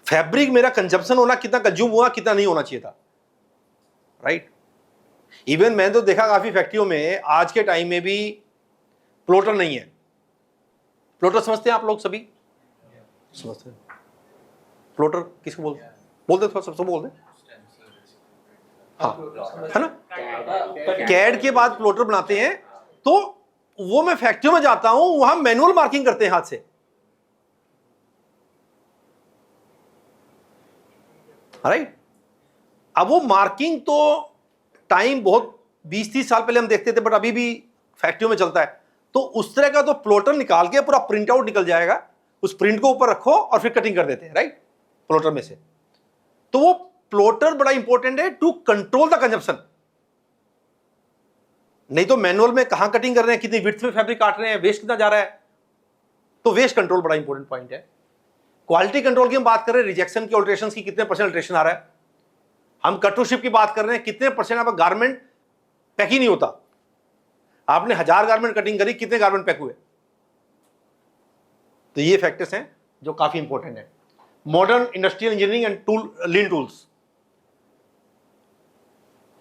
S3: फैब्रिक मेरा कंजप्शन होना, कितना कंज्यूम हुआ, कितना नहीं होना चाहिए था, राइट। इवन मैंने तो देखा काफी फैक्ट्रियों में आज के टाइम में भी प्लोटर नहीं है। प्लोटर समझते हैं आप लोग सभी? समझते हैं प्लोटर किसको बोलते हैं? बोलते थोड़ा सबसे बोलते हैं, हाँ, है ना। कैड के बाद प्लोटर बनाते हैं। तो वो मैं फैक्ट्री में जाता हूं, वहां मैनुअल मार्किंग करते हैं हाथ से, राइट। अब वो मार्किंग तो टाइम बहुत 20-30 साल पहले हम देखते थे, बट अभी भी फैक्ट्रियों में चलता है। तो उस तरह का तो प्लोटर निकाल के पूरा प्रिंट आउट निकल जाएगा, उस प्रिंट को ऊपर रखो और फिर कटिंग कर देते हैं, राइट, प्लोटर में से। तो वो प्लोटर बड़ा इंपॉर्टेंट है टू कंट्रोल द कंजप्शन। नहीं तो मैनुअल में कहां कटिंग कर रहे हैं, कितनी विड्थ में फैब्रिक काट रहे हैं, वेस्ट कितना जा रहा है। तो वेस्ट कंट्रोल बड़ा इंपॉर्टेंट पॉइंट है। क्वालिटी कंट्रोल की हम बात कर रहे हैं, रिजेक्शन की, ऑल्ट्रेशन की, कितने % अल्ट्रेशन आ रहा है। हम कट टू शिप की बात कर रहे हैं, कितने % आपका गारमेंट पैक ही नहीं होता। आपने 1000 गारमेंट कटिंग करी, कितने गारमेंट पैक हुए। तो ये फैक्टर्स हैं जो काफी इंपॉर्टेंट है। Modern industrial engineering and tool, lean tools.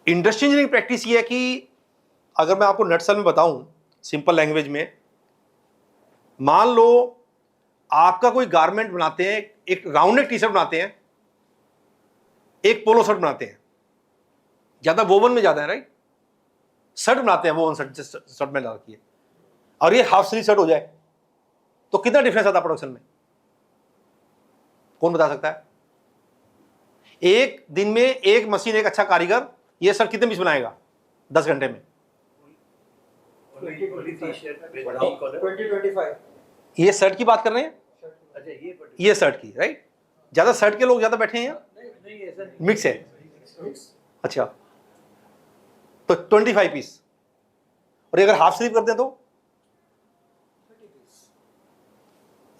S3: Industrial engineering practice ये है कि अगर मैं आपको नटसल में बताऊं सिंपल लैंग्वेज में, मान लो आपका कोई गारमेंट बनाते हैं, एक राउंड नेक टी शर्ट बनाते हैं, एक पोलो शर्ट बनाते हैं, ज्यादा वोवन में ज्यादा है, राइट। शर्ट बनाते हैं वोवन शर्ट में डाल है, और ये हाफ स्लीव शर्ट हो जाए तो कितना डिफरेंस आता है प्रोडक्शन में? कौन बता सकता है? एक दिन में एक मशीन, एक अच्छा कारीगर ये शर्ट कितने पीस बनाएगा 10 घंटे में?
S2: 20-25।
S3: ये शर्ट की बात कर रहे हैं, ये शर्ट की, राइट। ज्यादा शर्ट के लोग ज्यादा बैठे हैं यहाँ, मिक्स है, अच्छा। तो 25 पीस, और अगर हाफ स्लीव करते हैं तो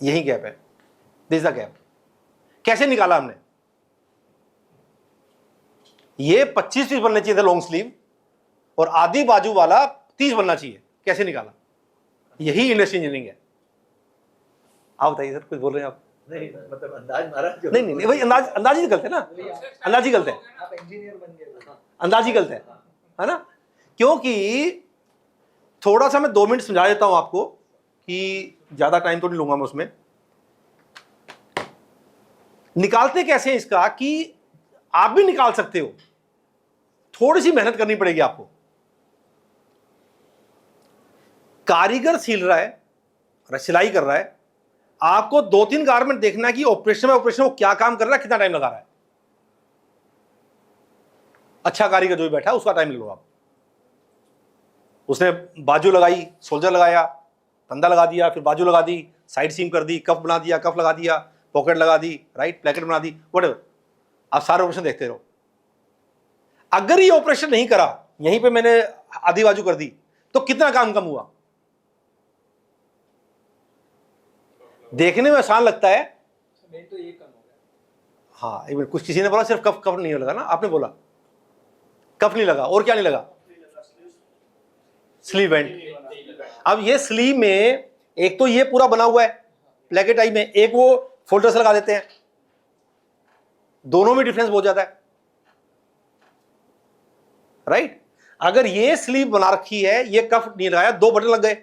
S3: यही गैप है, दिस द गैप। कैसे निकाला हमने? ये 25 पीस बनने चाहिए था लॉन्ग स्लीव, और आधी बाजू वाला 30 बनना चाहिए। कैसे निकाला? यही इंडस्ट्रियल इंजीनियरिंग है। आप बताइए सर, कुछ बोल रहे हैं आप?
S4: नहीं मतलब अंदाज मारा जो
S3: नहीं नहीं भाई, अंदाज ही गलत है ना, अंदाज ही गलत है,
S2: आप इंजीनियर बन गए।
S3: अंदाज ही गलत है ना। क्योंकि थोड़ा सा मैं 2 मिनट समझा देता हूं आपको, कि ज्यादा टाइम तो नहीं लूंगा मैं उसमें। निकालते कैसे हैं इसका, कि आप भी निकाल सकते हो, थोड़ी सी मेहनत करनी पड़ेगी आपको। कारीगर सिल रहा है, सिलाई कर रहा है, आपको 2-3 गारमेंट देखना है कि ऑपरेशन वो क्या काम कर रहा है, कितना टाइम लगा रहा है। अच्छा कारीगर जो भी बैठा है उसका टाइम ले लो आप। उसने बाजू लगाई, सोल्जर लगाया, फंदा लगा दिया, फिर बाजू लगा दी, साइड सीम कर दी, कफ बना दिया, कफ लगा दिया, पॉकेट लगा दी, राइट, प्लेकेट बना दी, व्हाटएवर। आप सारे ऑपरेशन देखते रहो। अगर ये ऑपरेशन नहीं करा, यहीं पे मैंने आधी बाजू कर दी, तो कितना काम कम हुआ? देखने में आसान लगता है,
S4: मेन तो ये कम हो गया।
S3: हाँ एक मिनट, कुछ किसी ने बोला सिर्फ कफ कफ नहीं लगा ना, आपने बोला कफ नहीं लगा, और क्या नहीं लगा? Sleeve and. अब ये स्लीव में एक तो ये पूरा बना हुआ है प्लेकेट टाइप में, एक वो फोल्डर से लगा देते हैं, दोनों में डिफरेंस बहुत ज्यादा है, राइट। अगर ये स्लीव बना रखी है, ये कफ नहीं लगाया, 2 बटन लग गए,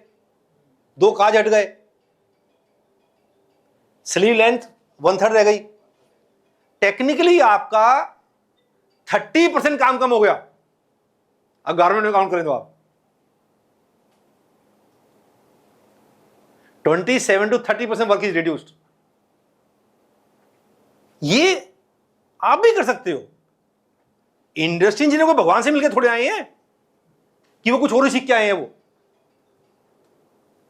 S3: 2 काज हट गए, स्लीव लेंथ 1/3 रह गई, टेक्निकली आपका 30% काम कम हो गया। अब गारमेंट में काउंट करें तो आप 27 to 30% वर्क इज रिड्यूस्ड। ये आप भी कर सकते हो। इंडस्ट्री इंजीनियर को भगवान से मिलकर थोड़े आए हैं कि वो कुछ और ही सीख के आए हैं। वो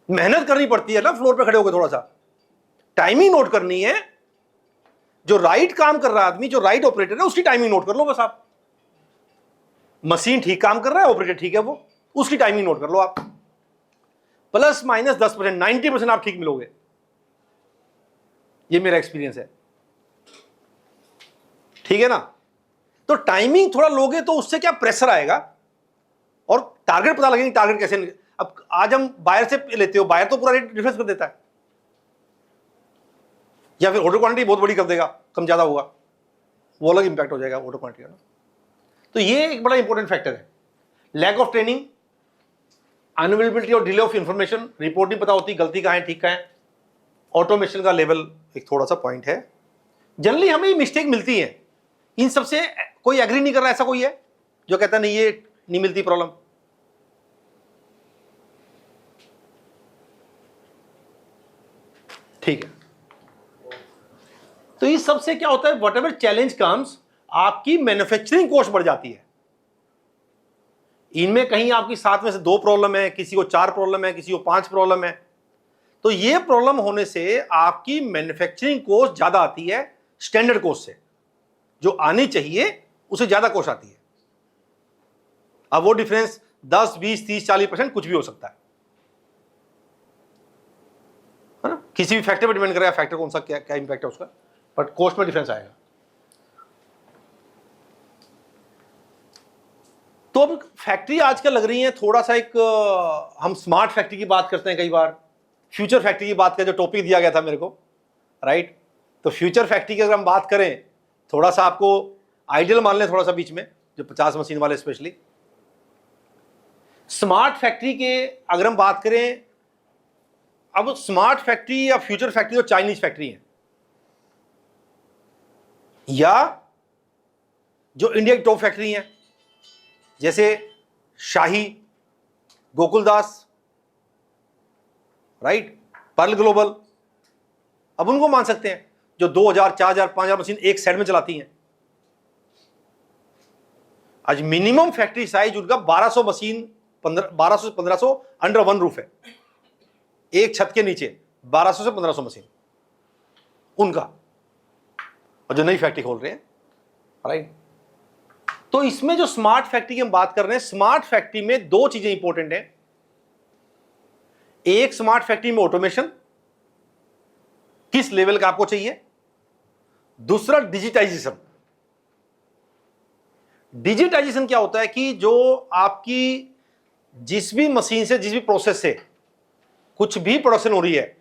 S3: मेहनत करनी पड़ती है ना, फ्लोर पे खड़े होकर थोड़ा सा टाइमिंग नोट करनी है। जो राइट काम कर रहा है आदमी, जो राइट ऑपरेटर है, उसकी टाइमिंग नोट कर लो बस आप। मशीन ठीक काम कर रहा है, ऑपरेटर ठीक है, वो उसकी टाइमिंग नोट कर लो आप। प्लस माइनस 10%, 90% आप ठीक मिलोगे। ये मेरा एक्सपीरियंस है, ठीक है ना। तो टाइमिंग थोड़ा लोगे तो उससे क्या प्रेशर आएगा और टारगेट पता लगेगा, टारगेट कैसे। अब आज हम बायर से लेते हो, बायर तो पूरा रेट डिफरेंस कर देता है, या फिर ऑर्डर क्वांटिटी बहुत बड़ी कर देगा, कम ज्यादा होगा, वो अलग इंपैक्ट हो जाएगा ऑर्डर क्वांटिटी का ना। तो ये एक बड़ा इंपॉर्टेंट फैक्टर है। लैक ऑफ ट्रेनिंग, अनअवेलेबिलिटी और डिले ऑफ इंफॉर्मेशन, रिपोर्ट नहीं पता होती, गलती कहाँ है ठीक कहाँ है। ऑटोमेशन का लेवल एक थोड़ा सा पॉइंट है। जनरली हमें मिस्टेक मिलती है, इन सबसे कोई एग्री नहीं कर रहा, ऐसा कोई है जो कहता नहीं ये नहीं मिलती प्रॉब्लम? ठीक है। तो इस सबसे क्या होता है, वट एवर चैलेंज कम्स, आपकी मैन्युफैक्चरिंग कॉस्ट बढ़ जाती है। इनमें कहीं आपकी 7 में से 2 प्रॉब्लम है, किसी को 4 प्रॉब्लम है, किसी को 5 प्रॉब्लम है। तो ये प्रॉब्लम होने से आपकी मैन्युफैक्चरिंग कॉस्ट ज्यादा आती है स्टैंडर्ड कॉस्ट से, जो आनी चाहिए उसे ज्यादा कॉस्ट आती है। अब वो डिफरेंस 10, 20, 30, 40% कुछ भी हो सकता है ना। किसी भी फैक्टर पर डिपेंड करेगा, फैक्टर कौन सा, क्या क्या इंपैक्ट है उसका, बट कॉस्ट में डिफरेंस आएगा। तो अब फैक्ट्री आजकल लग रही है थोड़ा सा एक, हम स्मार्ट फैक्ट्री की बात करते हैं कई बार, फ्यूचर फैक्ट्री की बात करें, जो टॉपिक दिया गया था मेरे को, राइट। तो फ्यूचर फैक्ट्री की अगर हम बात करें, थोड़ा सा आपको आइडियल मान लें, थोड़ा सा बीच में, जो 50 मशीन वाले स्पेशली। स्मार्ट फैक्ट्री के अगर हम बात करें, अब स्मार्ट फैक्ट्री या फ्यूचर फैक्ट्री तो चाइनीज फैक्ट्री है, या जो इंडिया की टॉप फैक्ट्री है, जैसे शाही, गोकुलदास, राइट, पर्ल ग्लोबल, अब उनको मान सकते हैं, जो 2000, 4000, 5000 मशीन एक साइड में चलाती हैं। आज मिनिमम फैक्ट्री साइज उनका 1200 मशीन, 1200 से 1500 अंडर वन रूफ है, एक छत के नीचे 1200 से 1500 मशीन उनका, और जो नई फैक्ट्री खोल रहे हैं, राइट। तो इसमें जो स्मार्ट फैक्ट्री की हम बात कर रहे हैं, स्मार्ट फैक्ट्री में 2 चीजें इंपॉर्टेंट हैं। एक, स्मार्ट फैक्ट्री में ऑटोमेशन किस लेवल का आपको चाहिए। दूसरा, डिजिटाइजेशन। डिजिटाइजेशन क्या होता है कि जो आपकी जिस भी मशीन से, जिस भी प्रोसेस से कुछ भी प्रोडक्शन हो रही है,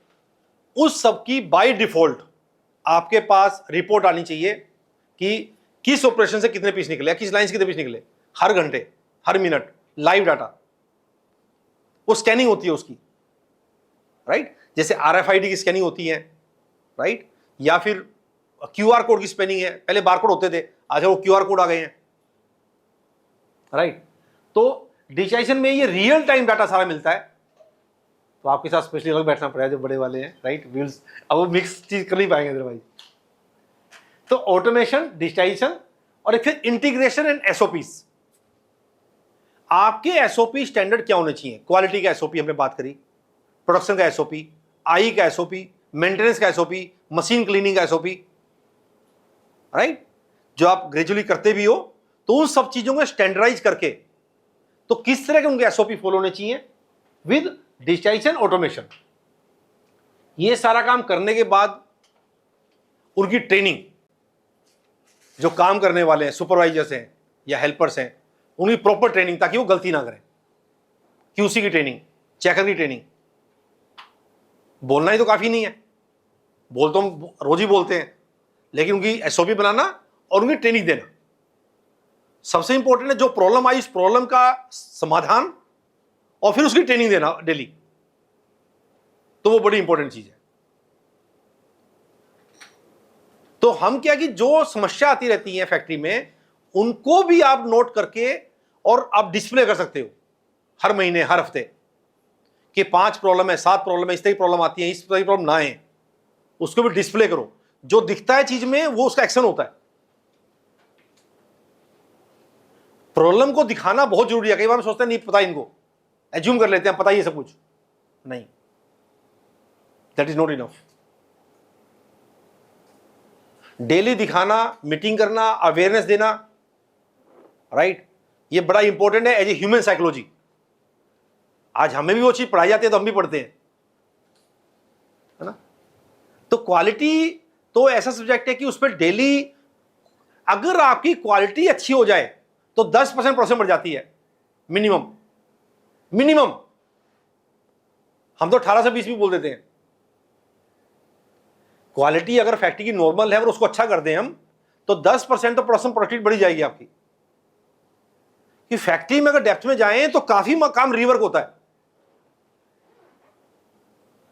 S3: उस सब की बाय डिफॉल्ट आपके पास रिपोर्ट आनी चाहिए कि किस ऑपरेशन से कितने पीस निकले, किस लाइन से कितने पीस निकले, हर घंटे, हर मिनट, लाइव डाटा। वो स्कैनिंग होती है उसकी, राइट। जैसे RFID की स्कैनिंग होती है, राइट, या फिर QR कोड की स्कैनिंग है। पहले बारकोड होते थे, आज वो QR कोड आ गए हैं, राइट। तो डिजिटाइजेशन में ये रियल टाइम डाटा सारा मिलता है, तो आपके साथ स्पेशली अलग बैठना पड़ेगा जो बड़े वाले हैं, राइट। व्हील्स अब वो मिक्स चीज कर नहीं पाएंगे अदरवाइज। तो ऑटोमेशन, डिजिटाइजेशन और फिर इंटीग्रेशन एंड एसओपीस। आपके एसओपी स्टैंडर्ड क्या होने चाहिए? क्वालिटी का एसओपी हमने बात करी, प्रोडक्शन का एसओपी, आई का एसओपी, मेंटेनेंस का एसओपी, मशीन क्लीनिंग का एसओपी, राइट। जो आप ग्रेजुअली करते भी हो तो उन सब चीजों को स्टैंडर्डाइज करके तो किस तरह के उनके एसओपी फॉलो होने चाहिए विद डिजिटाइजेशन, ऑटोमेशन। ये सारा काम करने के बाद उनकी ट्रेनिंग, जो काम करने वाले हैं, सुपरवाइजर्स हैं या हेल्पर्स हैं, उनकी प्रॉपर ट्रेनिंग ताकि वो गलती ना करें। क्यूसी की ट्रेनिंग, चेकर की ट्रेनिंग। बोलना ही तो काफी नहीं है, बोल तो हम रोज ही बोलते हैं, लेकिन उनकी एसओपी बनाना और उनकी ट्रेनिंग देना सबसे इंपॉर्टेंट है। जो प्रॉब्लम आई उस प्रॉब्लम का समाधान और फिर उसकी ट्रेनिंग देना डेली, तो वो बड़ी इंपॉर्टेंट चीज है। तो हम क्या कि जो समस्या आती रहती है फैक्ट्री में, उनको भी आप नोट करके और आप डिस्प्ले कर सकते हो हर महीने, हर हफ्ते, कि 5 प्रॉब्लम है, 7 प्रॉब्लम है, इस तरह की प्रॉब्लम आती है, इस तरह की प्रॉब्लम ना है, उसको भी डिस्प्ले करो। जो दिखता है चीज में वो उसका एक्शन होता है। प्रॉब्लम को दिखाना बहुत जरूरी है। कई बार हम सोचते हैं नहीं पता, इनको एज्यूम कर लेते हैं पता ही है सब कुछ, नहीं, that is not enough. Daily दिखाना, मीटिंग करना, अवेयरनेस देना, राइट, ये बड़ा इंपॉर्टेंट है एज ए ह्यूमन साइकोलॉजी। आज हमें भी वो चीज पढ़ाई जाती है तो हम भी पढ़ते हैं, है ना। तो क्वालिटी तो ऐसा सब्जेक्ट है कि उस पर डेली अगर आपकी क्वालिटी अच्छी हो जाए तो 10% प्रोसेस बढ़ जाती है मिनिमम। हम तो 18 से 20 भी बोल देते हैं। क्वालिटी अगर फैक्ट्री की नॉर्मल है और उसको अच्छा कर दें हम, तो 10% तो प्रोडक्शन प्रोडक्टिविटी बढ़ी जाएगी आपकी। कि फैक्ट्री में अगर डेप्थ में जाएं तो काफी काम रीवर्क होता है।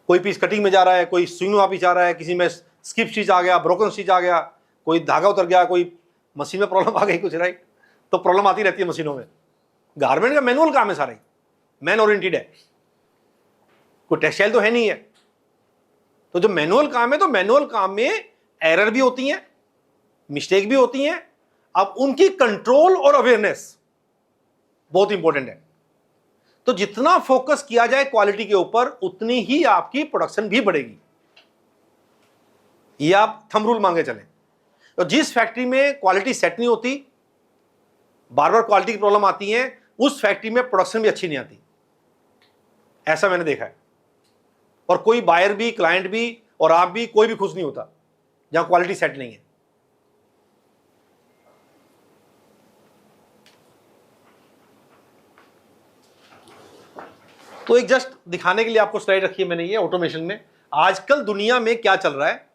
S3: कोई पीस कटिंग में जा रहा है, कोई स्विंग में पीस आ रहा है, किसी में स्किप स्टिच आ गया, ब्रोकन स्टिच आ गया, कोई धागा उतर गया, कोई मशीन में प्रॉब्लम आ गई कुछ, राइट। तो प्रॉब्लम आती रहती है मशीनों में। गारमेंट का मैनुअल काम है, सारे मैन ओरिएंटेड है, कोई टेक्सटाइल तो है नहीं है। तो जो मैनुअल काम है, तो मैनुअल काम में एरर भी होती है, मिस्टेक भी होती है। अब उनकी कंट्रोल और अवेयरनेस बहुत इंपॉर्टेंट है। तो जितना फोकस किया जाए क्वालिटी के ऊपर, उतनी ही आपकी प्रोडक्शन भी बढ़ेगी। ये आप थंब रूल मांगे चलें। तो जिस फैक्ट्री में क्वालिटी सेट नहीं होती, बार बार क्वालिटी की प्रॉब्लम आती है, उस फैक्ट्री में प्रोडक्शन भी अच्छी नहीं आती। ऐसा मैंने देखा है। और कोई बायर भी, क्लाइंट भी और आप भी, कोई भी खुश नहीं होता जहां क्वालिटी सेट नहीं है। तो एक जस्ट दिखाने के लिए आपको स्लाइड रखी है मैंने, ये ऑटोमेशन में आजकल दुनिया में क्या चल रहा है।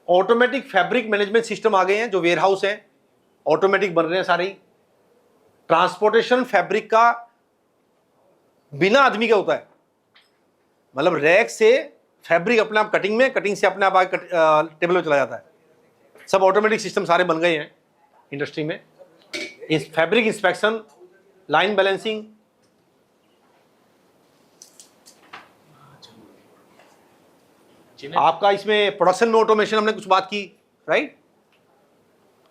S3: ऑटोमेटिक फैब्रिक मैनेजमेंट सिस्टम आ गए हैं, जो वेयरहाउस हैं ऑटोमेटिक बन रहे हैं सारे ही। ट्रांसपोर्टेशन फैब्रिक का बिना आदमी का होता है, मतलब रैक से फैब्रिक अपने आप कटिंग में, कटिंग से अपने आप आगे टेबल पे चला जाता है। सब ऑटोमेटिक सिस्टम सारे बन गए हैं इंडस्ट्री में। इस फैब्रिक इंस्पेक्शन, लाइन बैलेंसिंग, आपका इसमें प्रोडक्शन में ऑटोमेशन हमने कुछ बात की, राइट।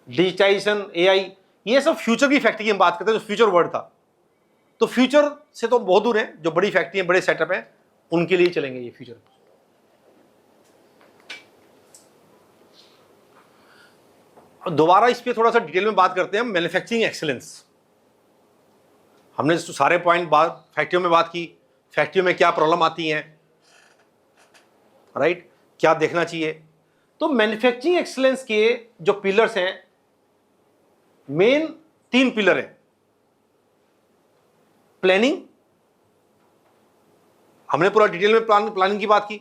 S3: डिजिटाइजेशन, एआई, ये सब फ्यूचर की फैक्ट्री की हम बात करते हैं, जो फ्यूचर वर्ड था। तो फ्यूचर से तो बहुत दूर है, जो बड़ी फैक्ट्री है, बड़े सेटअप हैं, उनके लिए चलेंगे ये फ्यूचर। दोबारा इस पे थोड़ा सा डिटेल में बात करते हैं हम। मैन्युफैक्चरिंग एक्सीलेंस, हमने सारे पॉइंट फैक्ट्रियों में बात की, फैक्ट्रियों में क्या प्रॉब्लम आती हैं, राइट, क्या देखना चाहिए। तो मैन्युफैक्चरिंग एक्सीलेंस के जो पिलर्स हैं, मेन 3 पिलर हैं। प्लानिंग, हमने पूरा डिटेल में प्लानिंग की बात की।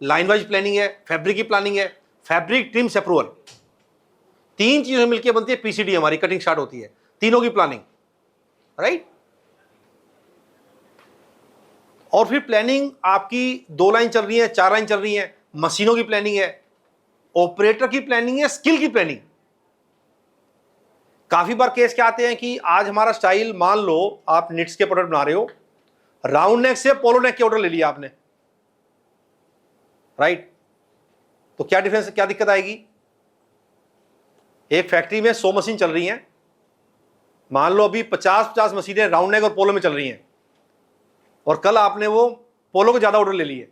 S3: लाइन वाइज प्लानिंग है, फैब्रिक की प्लानिंग है, फैब्रिक ट्रिम्स अप्रूवल, 3 चीजें मिलकर बनती है पीसीडी, हमारी कटिंग स्टार्ट होती है, तीनों की प्लानिंग, राइट। और फिर प्लानिंग आपकी 2 लाइन चल रही है, 4 लाइन चल रही है, मशीनों की प्लानिंग है, ऑपरेटर की प्लानिंग है, स्किल की प्लानिंग। काफी बार केस क्या आते हैं कि आज हमारा स्टाइल, मान लो आप निट्स के प्रोडक्ट बना रहे हो, राउंड नेक से पोलो नेक के ऑर्डर ले लिया आपने, राइट? तो क्या डिफरेंस, क्या दिक्कत आएगी? एक फैक्ट्री में 100 मशीन चल रही हैं, मान लो अभी 50 मशीनें राउंड नेक और पोलो में चल रही हैं, और कल आपने वो पोलो के ज्यादा ऑर्डर ले लिए,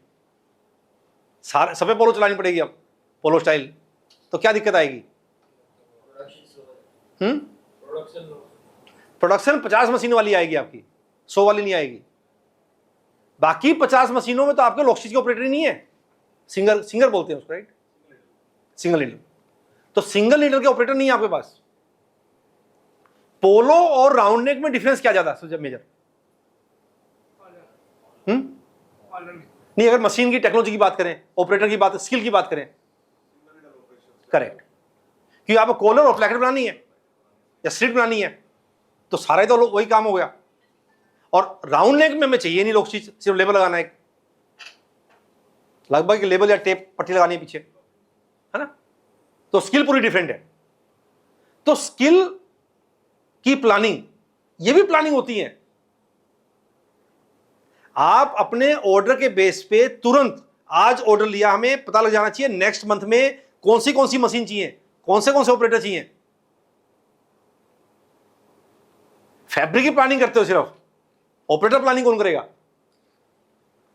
S3: सारे सबे पोलो चलानी पड़ेगी अब, पोलो स्टाइल, तो क्या दिक्कत आएगी? प्रोडक्शन 50 मशीन वाली आएगी आपकी, 100 वाली नहीं आएगी। बाकी 50 मशीनों में तो आपके लॉकशीट के ऑपरेटर ही नहीं है, सिंगर बोलते हैं उसको, राइट? Single needle. तो सिंगल नीडल के ऑपरेटर नहीं है आपके पास। पोलो और राउंड नेक में डिफरेंस क्या ज्यादा है मेजर? नहीं, अगर मशीन की टेक्नोलॉजी की बात करें, ऑपरेटर की बात, स्किल की बात करें, करेक्ट, क्योंकि आपको कॉलर और फ्लैकेट बनानी है या स्लिट बनानी है, तो सारा ही तो वही काम हो गया। और राउंड नेक में हमें चाहिए नहीं लॉकशीट, सिर्फ लेबल लगाना है, लगभग लेबल या टेप पट्टी लगानी है पीछे, है ना? तो स्किल पूरी डिफरेंट है। तो स्किल की प्लानिंग, ये भी प्लानिंग होती है। आप अपने ऑर्डर के बेस पे तुरंत, आज ऑर्डर लिया, हमें पता लग जाना चाहिए नेक्स्ट मंथ में कौन सी मशीन चाहिए, कौन से ऑपरेटर चाहिए। फैब्रिक की प्लानिंग करते हो सिर्फ, ऑपरेटर प्लानिंग कौन करेगा?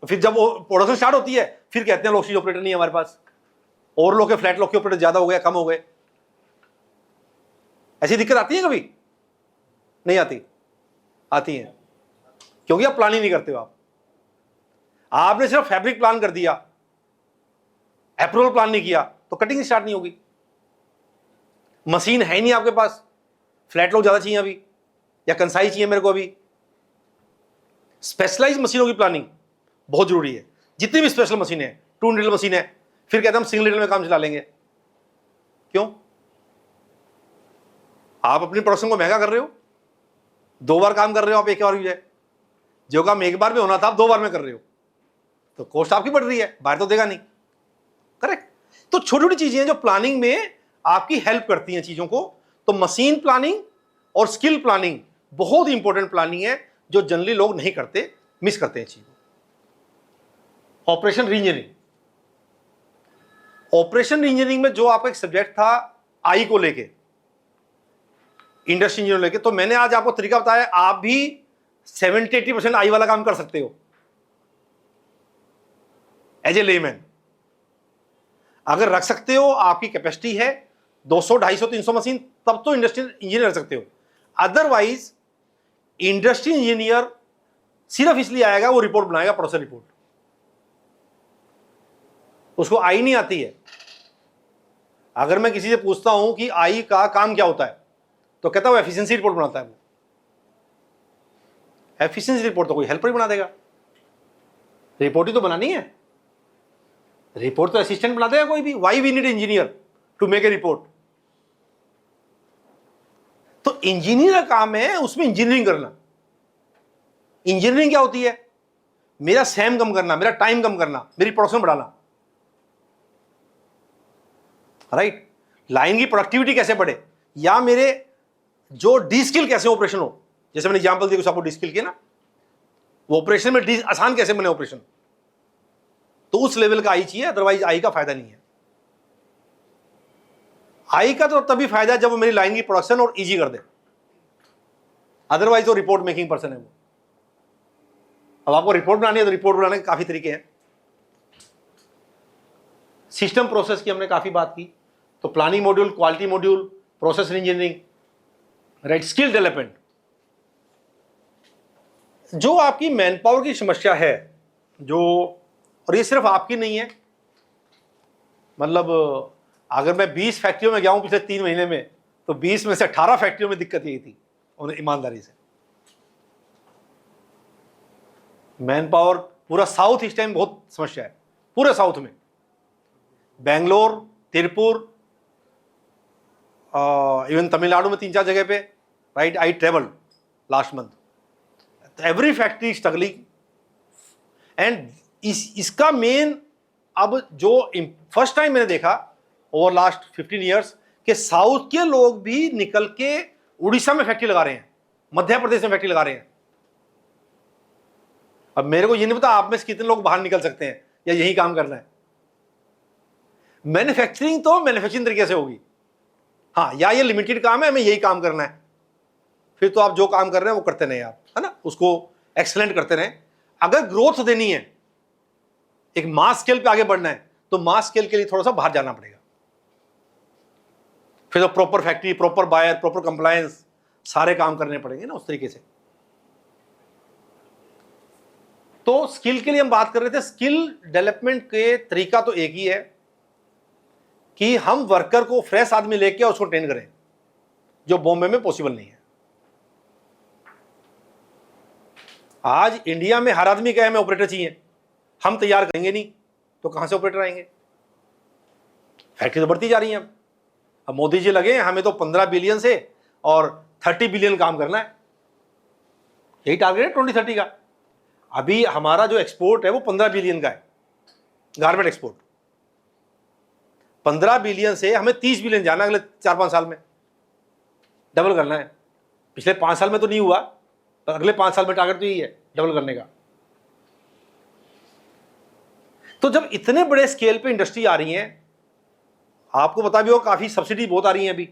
S3: फिर जब प्रोडक्शन स्टार्ट होती है, फिर कहते हैं लॉकशीट ऑपरेटर नहीं है हमारे पास, और लोग के फ्लैट लॉक के ऑपरेटर ज्यादा हो गए, कम हो गए। ऐसी दिक्कत आती है कभी? नहीं आती? आती है, क्योंकि आप प्लानिंग नहीं करते हो। आपने सिर्फ फैब्रिक प्लान कर दिया, अप्रूवल प्लान नहीं किया, तो कटिंग स्टार्ट नहीं होगी। मशीन है ही नहीं आपके पास, फ्लैट लॉक ज्यादा चाहिए अभी, या कंसाई चाहिए मेरे को अभी। स्पेशलाइज्ड मशीनों की प्लानिंग बहुत जरूरी है। जितनी भी स्पेशल मशीन है, 2 नीडल मशीन है, फिर कहते हैं हम सिंगल नीडल में काम चला लेंगे। क्यों? आप अपनी प्रोडक्शन को महंगा कर रहे हो, 2 बार काम कर रहे हो आप, एक बार भी जाए, जो काम एक बार में होना था आप 2 बार में कर रहे हो, तो कॉस्ट आपकी बढ़ रही है, बाहर तो देगा नहीं, करेक्ट? तो छोटी छोटी चीजें हैं जो प्लानिंग में आपकी हेल्प करती हैं चीजों को। तो मशीन प्लानिंग और स्किल प्लानिंग बहुत इंपॉर्टेंट प्लानिंग है, जो जनरली लोग नहीं करते, मिस करते हैं चीजों। ऑपरेशन इंजीनियरिंग, ऑपरेशन इंजीनियरिंग में जो आपका एक सब्जेक्ट था आई को लेके, इंडस्ट्री इंजीनियर लेके, तो मैंने आज आपको तरीका बताया, आप भी 70-80% आई वाला काम कर सकते हो एज ए लेमैन। अगर रख सकते हो, आपकी कैपेसिटी है 200, 250, 300 मशीन, तब तो इंडस्ट्रियल इंजीनियर रख सकते हो। अदरवाइज इंडस्ट्री इंजीनियर सिर्फ इसलिए आएगा, वो रिपोर्ट बनाएगा, प्रोसेस रिपोर्ट, उसको आई नहीं आती है। अगर मैं किसी से पूछता हूं कि आई का काम क्या होता है, तो कहता है एफिशिएंसी रिपोर्ट बनाता है। वो एफिशिएंसी रिपोर्ट तो कोई हेल्पर ही बना देगा, रिपोर्ट ही तो बनानी है, रिपोर्ट तो असिस्टेंट बना देगा कोई भी। Why we need engineer to make a report? तो इंजीनियर का काम है उसमें इंजीनियरिंग करना। इंजीनियरिंग क्या होती है? मेरा सैम कम करना, मेरा टाइम कम करना, मेरी प्रोडक्शन बढ़ाना, राइट? लाइन की प्रोडक्टिविटी कैसे बढ़े, या मेरे जो डी स्किल कैसे ऑपरेशन हो, जैसे मैंने एग्जांपल दिया कुछ आपको डी स्किल के ना, वो ऑपरेशन में आसान कैसे बने ऑपरेशन, तो उस लेवल का आई चाहिए, अदरवाइज आई का फायदा नहीं है। आई का तो तभी फायदा है जब वो मेरी लाइन की प्रोडक्शन और इजी कर दे, अदरवाइज वो रिपोर्ट मेकिंग पर्सन है वो। अब आपको रिपोर्ट बनानी है तो रिपोर्ट बनाने के काफी तरीके हैं। सिस्टम प्रोसेस की हमने काफी बात की, तो planning module, quality module, process engineering, right, skill development. जो आपकी मैन पावर की समस्या है, जो, और ये सिर्फ आपकी नहीं है, मतलब अगर मैं 20 फैक्ट्रियों में गया हूं पिछले 3 महीने में, तो 20 में से 18 फैक्ट्रियों में दिक्कत यही थी, उन्हें ईमानदारी से। मैन पावर पूरा साउथ इस टाइम बहुत समस्या है, पूरे साउथ में, बेंगलोर, तिरुपुर, इवन तमिलनाडु में 3-4 जगह पे, right? I travelled last month, every factory struggling. And इसका मेन, अब जो फर्स्ट टाइम मैंने देखा ओवर लास्ट 15 ईयर्स कि साउथ के लोग भी निकल के उड़ीसा में फैक्ट्री लगा रहे हैं, मध्य प्रदेश में फैक्ट्री लगा रहे हैं। अब मेरे को ये नहीं पता आप में से कितने लोग बाहर निकल सकते हैं या यही काम करना है। मैन्युफैक्चरिंग तो मैन्युफैक्चरिंग तरीके से होगी, हाँ, या ये लिमिटेड काम है, हमें यही काम करना है, फिर तो आप जो काम कर रहे हैं वो करते नहीं आप, है ना, उसको एक्सलेंट करते रहें। अगर ग्रोथ देनी है, एक मास स्केल पे आगे बढ़ना है, तो मास स्केल के लिए थोड़ा सा बाहर जाना पड़ेगा। फिर तो proper factory, proper buyer, proper compliance, सारे काम करने पड़ेंगे ना उस तरीके से। तो स्किल के लिए हम बात कर रहे थे। स्किल डेवलपमेंट के तरीका तो एक ही है कि हम वर्कर को, फ्रेश आदमी लेके उसको ट्रेन करें, जो बॉम्बे में पॉसिबल नहीं है। आज इंडिया में हर आदमी कहे हमें ऑपरेटर चाहिए, हम तैयार करेंगे नहीं तो कहां से ऑपरेटर आएंगे? फैक्ट्री तो बढ़ती जा रही है। अब मोदी जी लगे हमें तो 15 बिलियन से और 30 बिलियन काम करना है, यही टारगेट है 2030 का। अभी हमारा जो एक्सपोर्ट है वो 15 बिलियन का है, गारमेंट एक्सपोर्ट। 15 बिलियन से हमें 30 बिलियन जाना अगले 4-5 साल में, डबल करना है। पिछले 5 साल में तो नहीं हुआ, तो अगले 5 साल में टारगेट तो यही है, डबल करने का। तो जब इतने बड़े स्केल पे इंडस्ट्री आ रही है, आपको पता भी हो काफी सब्सिडी बहुत आ रही है अभी।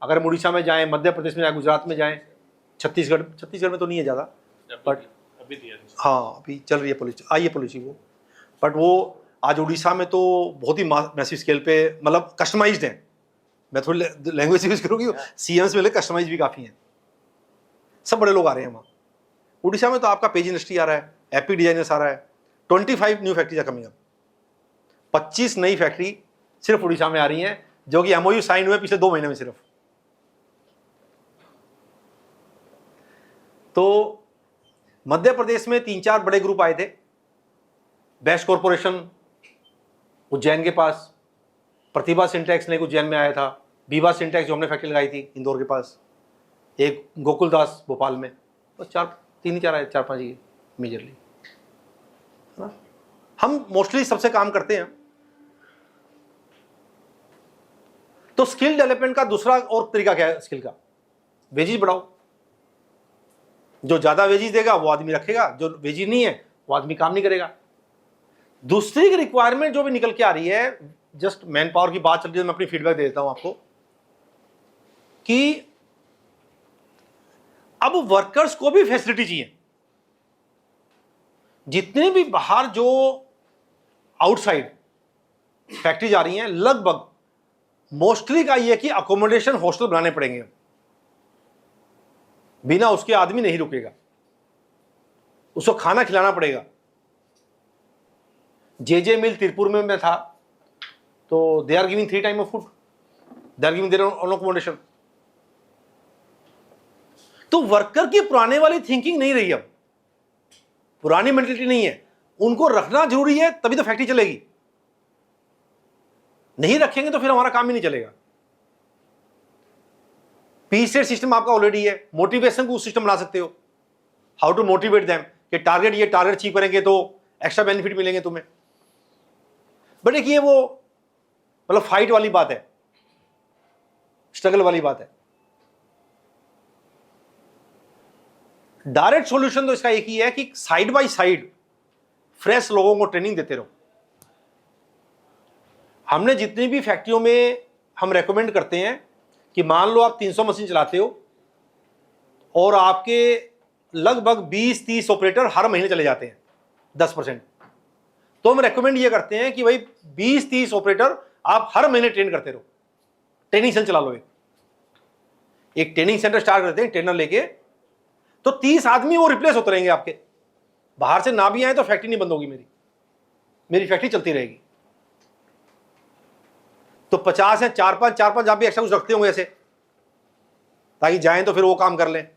S3: अगर हम उड़ीसा में जाएं, मध्य प्रदेश में जाएं, गुजरात में जाएं, छत्तीसगढ़ में तो नहीं है ज्यादा, बट हाँ अभी चल रही है पॉलिसी, आई है पॉलिसी वो। बट वो आज उड़ीसा में तो बहुत ही मैसिव स्केल पे, मतलब कस्टमाइज्ड है। मैं थोड़ी लैंग्वेज यूज करूँगी, सीएम्स में कस्टमाइज भी काफ़ी हैं, सब बड़े लोग आ रहे हैं वहाँ। उड़ीसा में तो आपका पेज इंडस्ट्री आ रहा है, एपी डिजाइनर्स आ रहा है, 25 न्यू फैक्ट्रीज कमिंग अप, 25 नई फैक्ट्री सिर्फ उड़ीसा में आ रही हैं, जो कि एमओयू साइन हुए पिछले 2 महीने में सिर्फ। तो मध्य प्रदेश में 3-4 बड़े ग्रुप आए थे। बेस्ट कॉरपोरेशन उज्जैन के पास, प्रतिभा सिंटेक्स ने उज्जैन में आया था, बीवा सिंटेक्स जो हमने फैक्ट्री लगाई थी इंदौर के पास, एक गोकुल दास भोपाल में, बस 3-4 आए, 4-5 ही मेजरली। हम मोस्टली सबसे काम करते हैं। तो स्किल डेवलपमेंट का दूसरा और तरीका क्या है स्किल का? वेजेस बढ़ाओ। जो ज्यादा वेजेस देगा वो आदमी रखेगा, जो वेजेस नहीं है वो आदमी काम नहीं करेगा। दूसरी रिक्वायरमेंट जो भी निकल के आ रही है, जस्ट मैन पावर की बात चल रही है, मैं अपनी फीडबैक दे देता हूं आपको कि अब वर्कर्स को भी फैसिलिटी चाहिए। जितने भी बाहर जो आउटसाइड फैक्ट्री जा रही हैं, लगभग मोस्टली का यह कि अकोमोडेशन हॉस्टल बनाने पड़ेंगे, बिना उसके आदमी नहीं रुकेगा, उसको खाना खिलाना पड़ेगा। जे मिल तिरपुर में मैं था, तो they are giving 3 time of food, they are giving their own accommodation. तो वर्कर की पुराने वाली थिंकिंग नहीं रही, अब पुरानी मेंटलिटी नहीं है। उनको रखना जरूरी है, तभी तो फैक्ट्री चलेगी। नहीं रखेंगे तो फिर हमारा काम ही नहीं चलेगा। पी-स्टेट सिस्टम आपका ऑलरेडी है, मोटिवेशन को सिस्टम बना सकते हो, हाउ टू मोटिवेट देम कि टारगेट ये टारगेट अचीव करेंगे तो एक्स्ट्रा बेनिफिट मिलेंगे तुम्हें। बट एक ये वो मतलब फाइट वाली बात है, स्ट्रगल वाली बात है। डायरेक्ट सॉल्यूशन तो इसका एक ही है कि साइड बाय साइड फ्रेश लोगों को ट्रेनिंग देते रहो। हमने जितनी भी फैक्ट्रियों में हम रेकमेंड करते हैं कि मान लो आप 300 मशीन चलाते हो और आपके लगभग 20-30 ऑपरेटर हर महीने चले जाते हैं 10%, तो हम रेकमेंड ये करते हैं कि भाई 20-30 ऑपरेटर आप हर महीने ट्रेन करते रहो। ट्रेनिंग सेंटर चला लो, एक ट्रेनिंग सेंटर स्टार्ट करते हैं ट्रेनर लेके, तो 30 आदमी वो रिप्लेस होते रहेंगे आपके। बाहर से ना भी आए तो फैक्ट्री नहीं बंद होगी, मेरी फैक्ट्री चलती रहेगी। तो 50 है, 4-5 आप भी एक्स्ट्रा कुछ रखते होंगे ऐसे, ताकि जाएं तो फिर वो काम कर लें।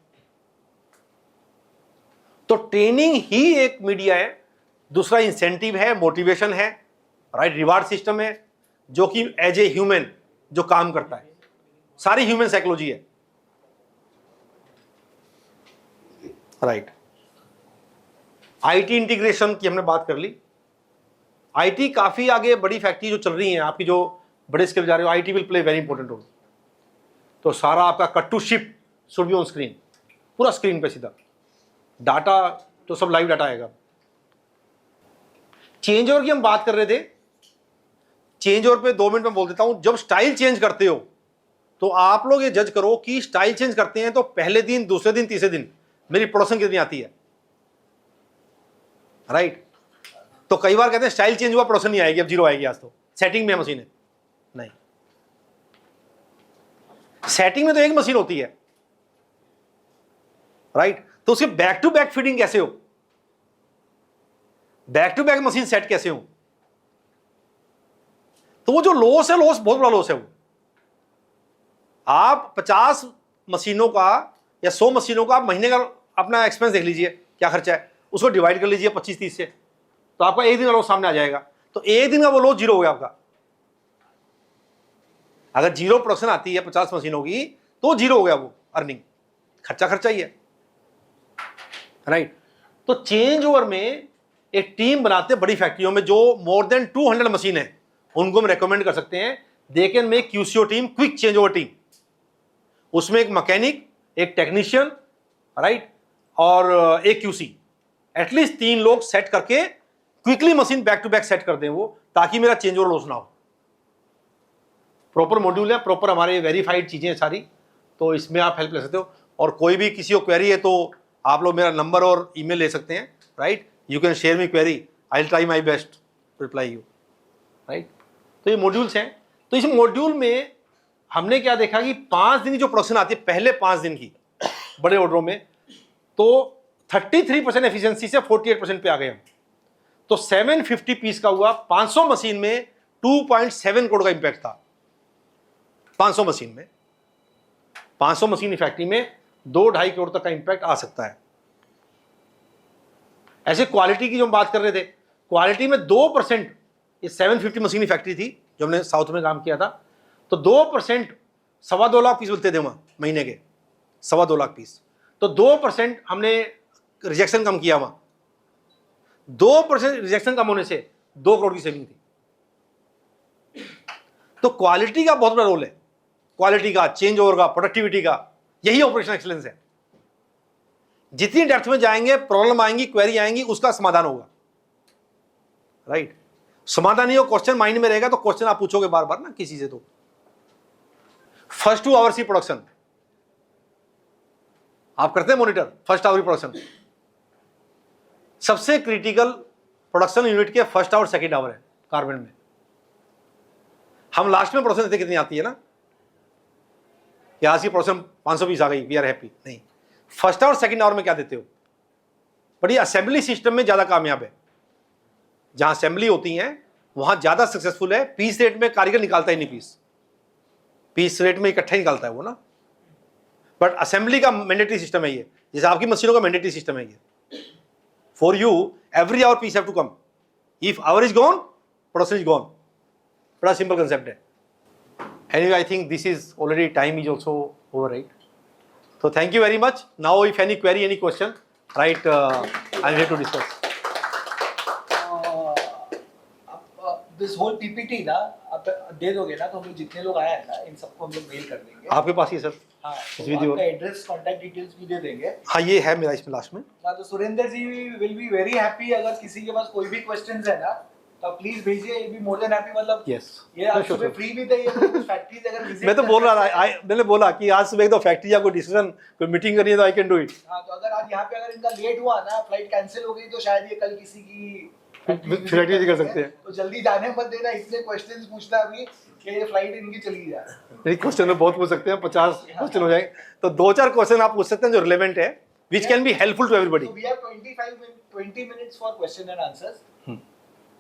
S3: तो ट्रेनिंग ही एक मीडिया है, दूसरा इंसेंटिव है, मोटिवेशन है, राइट, रिवार्ड सिस्टम है, जो कि एज ए ह्यूमन जो काम करता है, सारी ह्यूमन साइकोलॉजी है, राइट। आईटी इंटीग्रेशन की हमने बात कर ली। आईटी काफी आगे, बड़ी फैक्ट्री जो चल रही हैं आपकी, जो बड़े स्केल जा रहे हो, IT will play very important role. तो सारा आपका cut to ship should be on screen, पूरा स्क्रीन पे सीधा डाटा, तो सब लाइव डाटा आएगा। चेंज ओवर की हम बात कर रहे थे। चेंज ओवर पे 2 मिनट में बोल देता हूं। जब स्टाइल चेंज करते हो तो आप लोग ये जज करो कि स्टाइल चेंज करते हैं तो पहले दिन, दूसरे दिन, तीसरे दिन मेरी प्रोडक्शन कितनी आती है, राइट? तो कई बार कहते हैं स्टाइल चेंज हुआ, प्रोडक्शन नहीं आएगी, अब जीरो आएगी, आज तो सेटिंग में मशीन है। नहीं, सेटिंग में तो एक मशीन होती है, राइट? तो उसके बैक टू बैक फीडिंग कैसे हो, back to back machine set कैसे हो? तो वो जो लॉस है, लॉस बहुत बड़ा लॉस है वो। आप 50 मशीनों का या 100 मशीनों का आप महीने का अपना एक्सपेंस देख लीजिए, क्या खर्चा है, उसको डिवाइड कर लीजिए 25-30 से, तो आपका एक दिन का लॉस सामने आ जाएगा। तो एक दिन का वो लॉस जीरो हो गया आपका। अगर जीरो प्रोडक्शन आती है 50 मशीनों की तो जीरो हो गया वो अर्निंग, खर्चा खर्चा ही है, राइट? तो चेंज ओवर में एक टीम बनाते हैं बड़ी फैक्ट्रियों में, जो मोर देन 200 मशीन है, उनको हम रेकमेंड कर सकते हैं, they can make QCO team, quick change over team. उसमें एक मैकेनिक, एक टेक्नीशियन, राइट, और एक QC, एटलीस्ट 3 लोग सेट करके quickly machine back to back set कर दें वो, ताकि मेरा चेंज ओवर लॉस ना हो। प्रॉपर मॉड्यूल है, प्रॉपर हमारे वेरीफाइड चीजें हैं सारी, तो इसमें आप हेल्प ले सकते हो। और कोई भी किसी को क्वेरी है तो आप लोग मेरा नंबर और ईमेल ले सकते हैं, right? You can share me query, I will try my best to reply you, right? तो ये मॉड्यूल्स हैं। तो इस मॉड्यूल में हमने क्या देखा कि 5 दिन की जो प्रोडक्शन आती है, पहले 5 दिन की बड़े ऑर्डरों में, तो 33% एफिशिएंसी से 48% पे आ गए हम। तो 750 पीस का हुआ, 500 मशीन में 2.7 करोड़ का इंपैक्ट था। 500 मशीन में, 500 मशीन फैक्ट्री में 2-2.5 करोड़ तक का इंपैक्ट आ सकता है। ऐसे क्वालिटी की जो हम बात कर रहे थे, क्वालिटी में 2%, ये 750 मशीन फैक्ट्री थी जो हमने साउथ में काम किया था, तो 2%, 2.25 लाख पीस बोलते थे वहां महीने के, 2.25 लाख पीस, तो 2% हमने रिजेक्शन कम किया वहां। 2% रिजेक्शन कम होने से 2 करोड़ की सेविंग थी। तो क्वालिटी का बहुत बड़ा रोल है, क्वालिटी का, चेंज ओवर का, प्रोडक्टिविटी का, यही ऑपरेशन एक्सीलेंस है। जितनी डेप्थ में जाएंगे, प्रॉब्लम आएंगी, क्वेरी आएंगी, उसका समाधान होगा, राइट? समाधान ही हो, क्वेश्चन माइंड में रहेगा तो क्वेश्चन आप पूछोगे बार बार ना किसी से। तो फर्स्ट 2 आवर्स की प्रोडक्शन आप करते हैं मॉनिटर, फर्स्ट आवर की प्रोडक्शन सबसे क्रिटिकल प्रोडक्शन यूनिट के फर्स्ट आवर सेकंड आवर है गारमेंट में। हम लास्ट में प्रोडक्शन देते कितनी आती है ना, कि आज की प्रोडक्शन 500 पीस आ गई, वी आर हैप्पी, नहीं। फर्स्ट आवर सेकंड आवर में क्या देते हो? बड़ी असेंबली सिस्टम में ज्यादा कामयाब है, जहां असेंबली होती है वहां ज्यादा सक्सेसफुल है। पीस रेट में कारीगर निकालता ही नहीं, पीस रेट में इकट्ठा निकालता है वो ना, बट असेंबली का मैंडेटरी सिस्टम है ये, जैसे आपकी मशीनों का मैंडेटरी सिस्टम है ये। For you every hour piece have to come, if hour is gone production is gone, बड़ा सिंपल कंसेप्ट है। Anyway I think this is already, time is also over, right? So thank you very much. Now if any query, any question, right, I'm here to discuss.
S2: This whole PPT ना आप दे दोगे ना, तो हम लोग जितने लोग आए हैं ना, इन सबको हम लोग मेल कर देंगे।
S3: आपके पास ही सर?
S2: हाँ,
S3: इस
S2: तो
S3: वीडियो
S2: आपका एड्रेस, कांटेक्ट डिटेल्स भी दे देंगे।
S3: हाँ, ये है मेरा इसमें लास्ट में।
S2: हाँ, तो सुरेंद्र जी विल बी वेरी हैप्पी। अगर किसी के पास कोई भी क्वेश्चंस है ना, तो प्लीज भेजिए, ये भी मोर देन हैप्पी। मतलब
S3: यस,
S2: ये आप सुबह फ्री भी थे, ये फैक्ट्रीज अगर विजिट,
S3: मैं तो बोल रहा था, मैंने बोला कि आज सुबह तो फैक्ट्री या कोई डिस्कशन, कोई मीटिंग करनी है तो आई कैन डू इट।
S2: हाँ, तो अगर आज यहाँ पे अगर इनका लेट हुआ ना, फ्लाइट कैंसिल हो गई, तो शायद ये कल किसी की
S3: फैक्ट्री कर सकते हैं।
S2: तो जल्दी जाने मत देना, इतने क्वेश्चंस पूछना अभी कि ये फ्लाइट इनकी चली जाए।
S3: नहीं, क्वेश्चन तो बहुत पूछ सकते हैं, 50 क्वेश्चन हो जाएंगे, तो 2-4 क्वेश्चन आप पूछ सकते हैं जो रिलेवेंट है, which can be helpful to everybody.
S2: So we have 20 minutes for question and answers,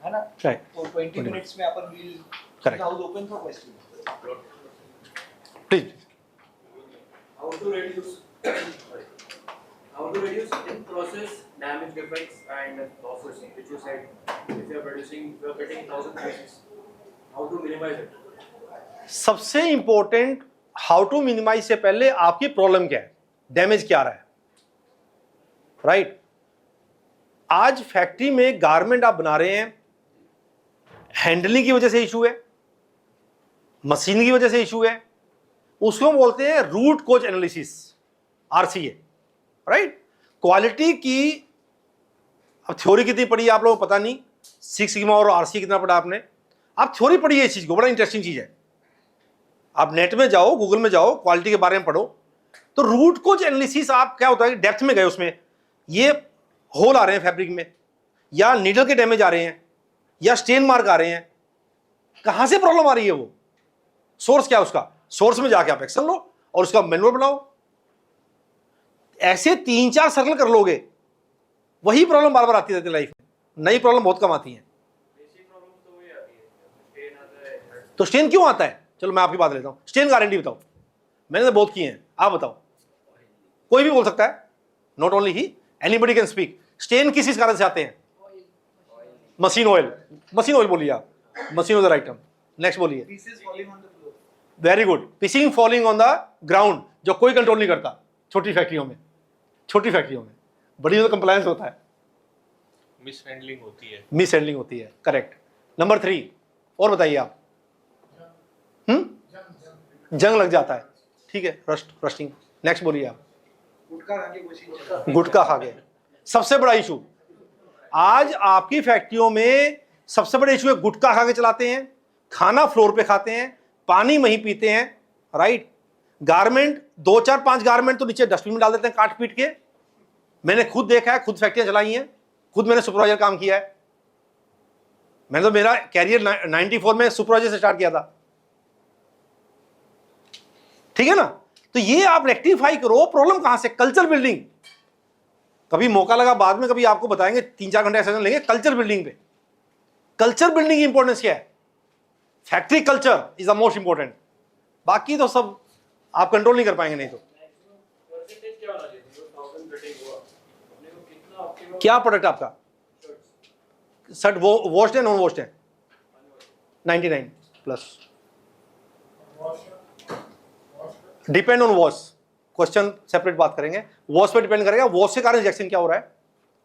S2: है ना?
S3: Right.
S2: तो 20 minutes में अपन will
S3: Correct.
S2: house open for questions.
S3: Please.
S5: How to reduce in-process damage defects and losses, which you said, if you are producing, you are cutting 1000 pieces, how to minimize it?
S3: सबसे important, how to minimise से पहले आपकी problem क्या है, damage क्या आ रहा है, right? आज फैक्ट्री में गारमेंट आप बना रहे हैं, हैंडलिंग की वजह से इशू है, मशीन की वजह से इशू है, उसको हम बोलते हैं रूट कोज एनालिसिस, RCA, राइट? क्वालिटी की अब थ्योरी कितनी पड़ी है आप लोगों को पता नहीं, सिक्स सिग्मा और आरसी कितना पढ़ा आपने? आप थ्योरी पढ़िए इस चीज़ को, बड़ा इंटरेस्टिंग चीज़ है। आप नेट में जाओ, गूगल में जाओ, क्वालिटी के बारे में पढ़ो, तो रूट कोज एनालिसिस आप क्या होता है, डेप्थ में गए उसमें, ये होल आ रहे हैं फैब्रिक में, या नीडल के डैमेज आ रहे हैं, या स्टेन मार्क आ रहे हैं, कहां से प्रॉब्लम आ रही है, वो सोर्स क्या है उसका, सोर्स में जाके आप एक्शन लो और उसका मैनुअल बनाओ। ऐसे 3-4 सर्कल कर लोगे, वही प्रॉब्लम बार बार आती रहती है लाइफ में, नई प्रॉब्लम बहुत कम आती है।
S5: बेसिक प्रॉब्लम तो वही आती है, स्टेन आता है।
S3: तो स्टेन क्यों आता है? चलो मैं आपकी बात लेता हूं, स्टेन गारंटी बताओ, मैंने तो बहुत किए हैं, आप बताओ। कोई भी बोल सकता है, not only he, anybody can speak. Stain किस इस कारण से आते हैं? मशीन ऑयल, मशीन ऑयल बोलिए आप, machine oil right term. Next बोलिए।
S2: pieces falling on the floor.
S3: Very good, pieces falling on the ground, जो कोई कंट्रोल नहीं करता, छोटी फैक्ट्रियों में, छोटी फैक्ट्रियों में, बड़ी में तो कंप्लायंस होता है,
S6: मिस हैंडलिंग होती है।
S3: मिस हैंडलिंग होती है, करेक्ट। नंबर 3 और बताइए आप। जंग लग जाता है, ठीक है, रस्टिंग। नेक्स्ट बोलिए आप।
S2: गुटखा खा के मशीन चला.
S3: गुटखा खा गए, सबसे बड़ा इशू आज आपकी फैक्ट्रियों में, सबसे बड़ा इशू है गुटखा खा के चलाते हैं, खाना फ्लोर पे खाते हैं, पानी वहीं पीते हैं, राइट। गारमेंट 2-4-5 गारमेंट तो नीचे डस्टबिन में डाल देते हैं काट पीट के। मैंने खुद देखा है, खुद फैक्ट्रियां चलाई हैं, खुद मैंने सुपरवाइजर काम किया है। मैंने तो मेरा कैरियर 94 में सुपरवाइजर से स्टार्ट किया था, ठीक है ना। तो ये आप रेक्टिफाई करो, प्रॉब्लम कहां से, कल्चर बिल्डिंग। कभी मौका लगा बाद में कभी आपको बताएंगे, 3-4 घंटे सेशन लेंगे कल्चर बिल्डिंग पे। कल्चर बिल्डिंग की इंपॉर्टेंस क्या है? Factory culture is the most important, बाकी तो सब आप कंट्रोल नहीं कर पाएंगे। नहीं तो
S5: परसेंटेज क्या होना चाहिए? 1000 कटिंग हुआ, अपने को कितना ऑप्टिमम
S3: क्या प्रोडक्ट आपका शर्ट वो वॉश्ड है नॉन वॉश्ड है? 99+। Depend on wash, question separate बात करेंगे, वॉश पे डिपेंड करेगा, वॉश के कारण रिजेक्शन क्या हो रहा है,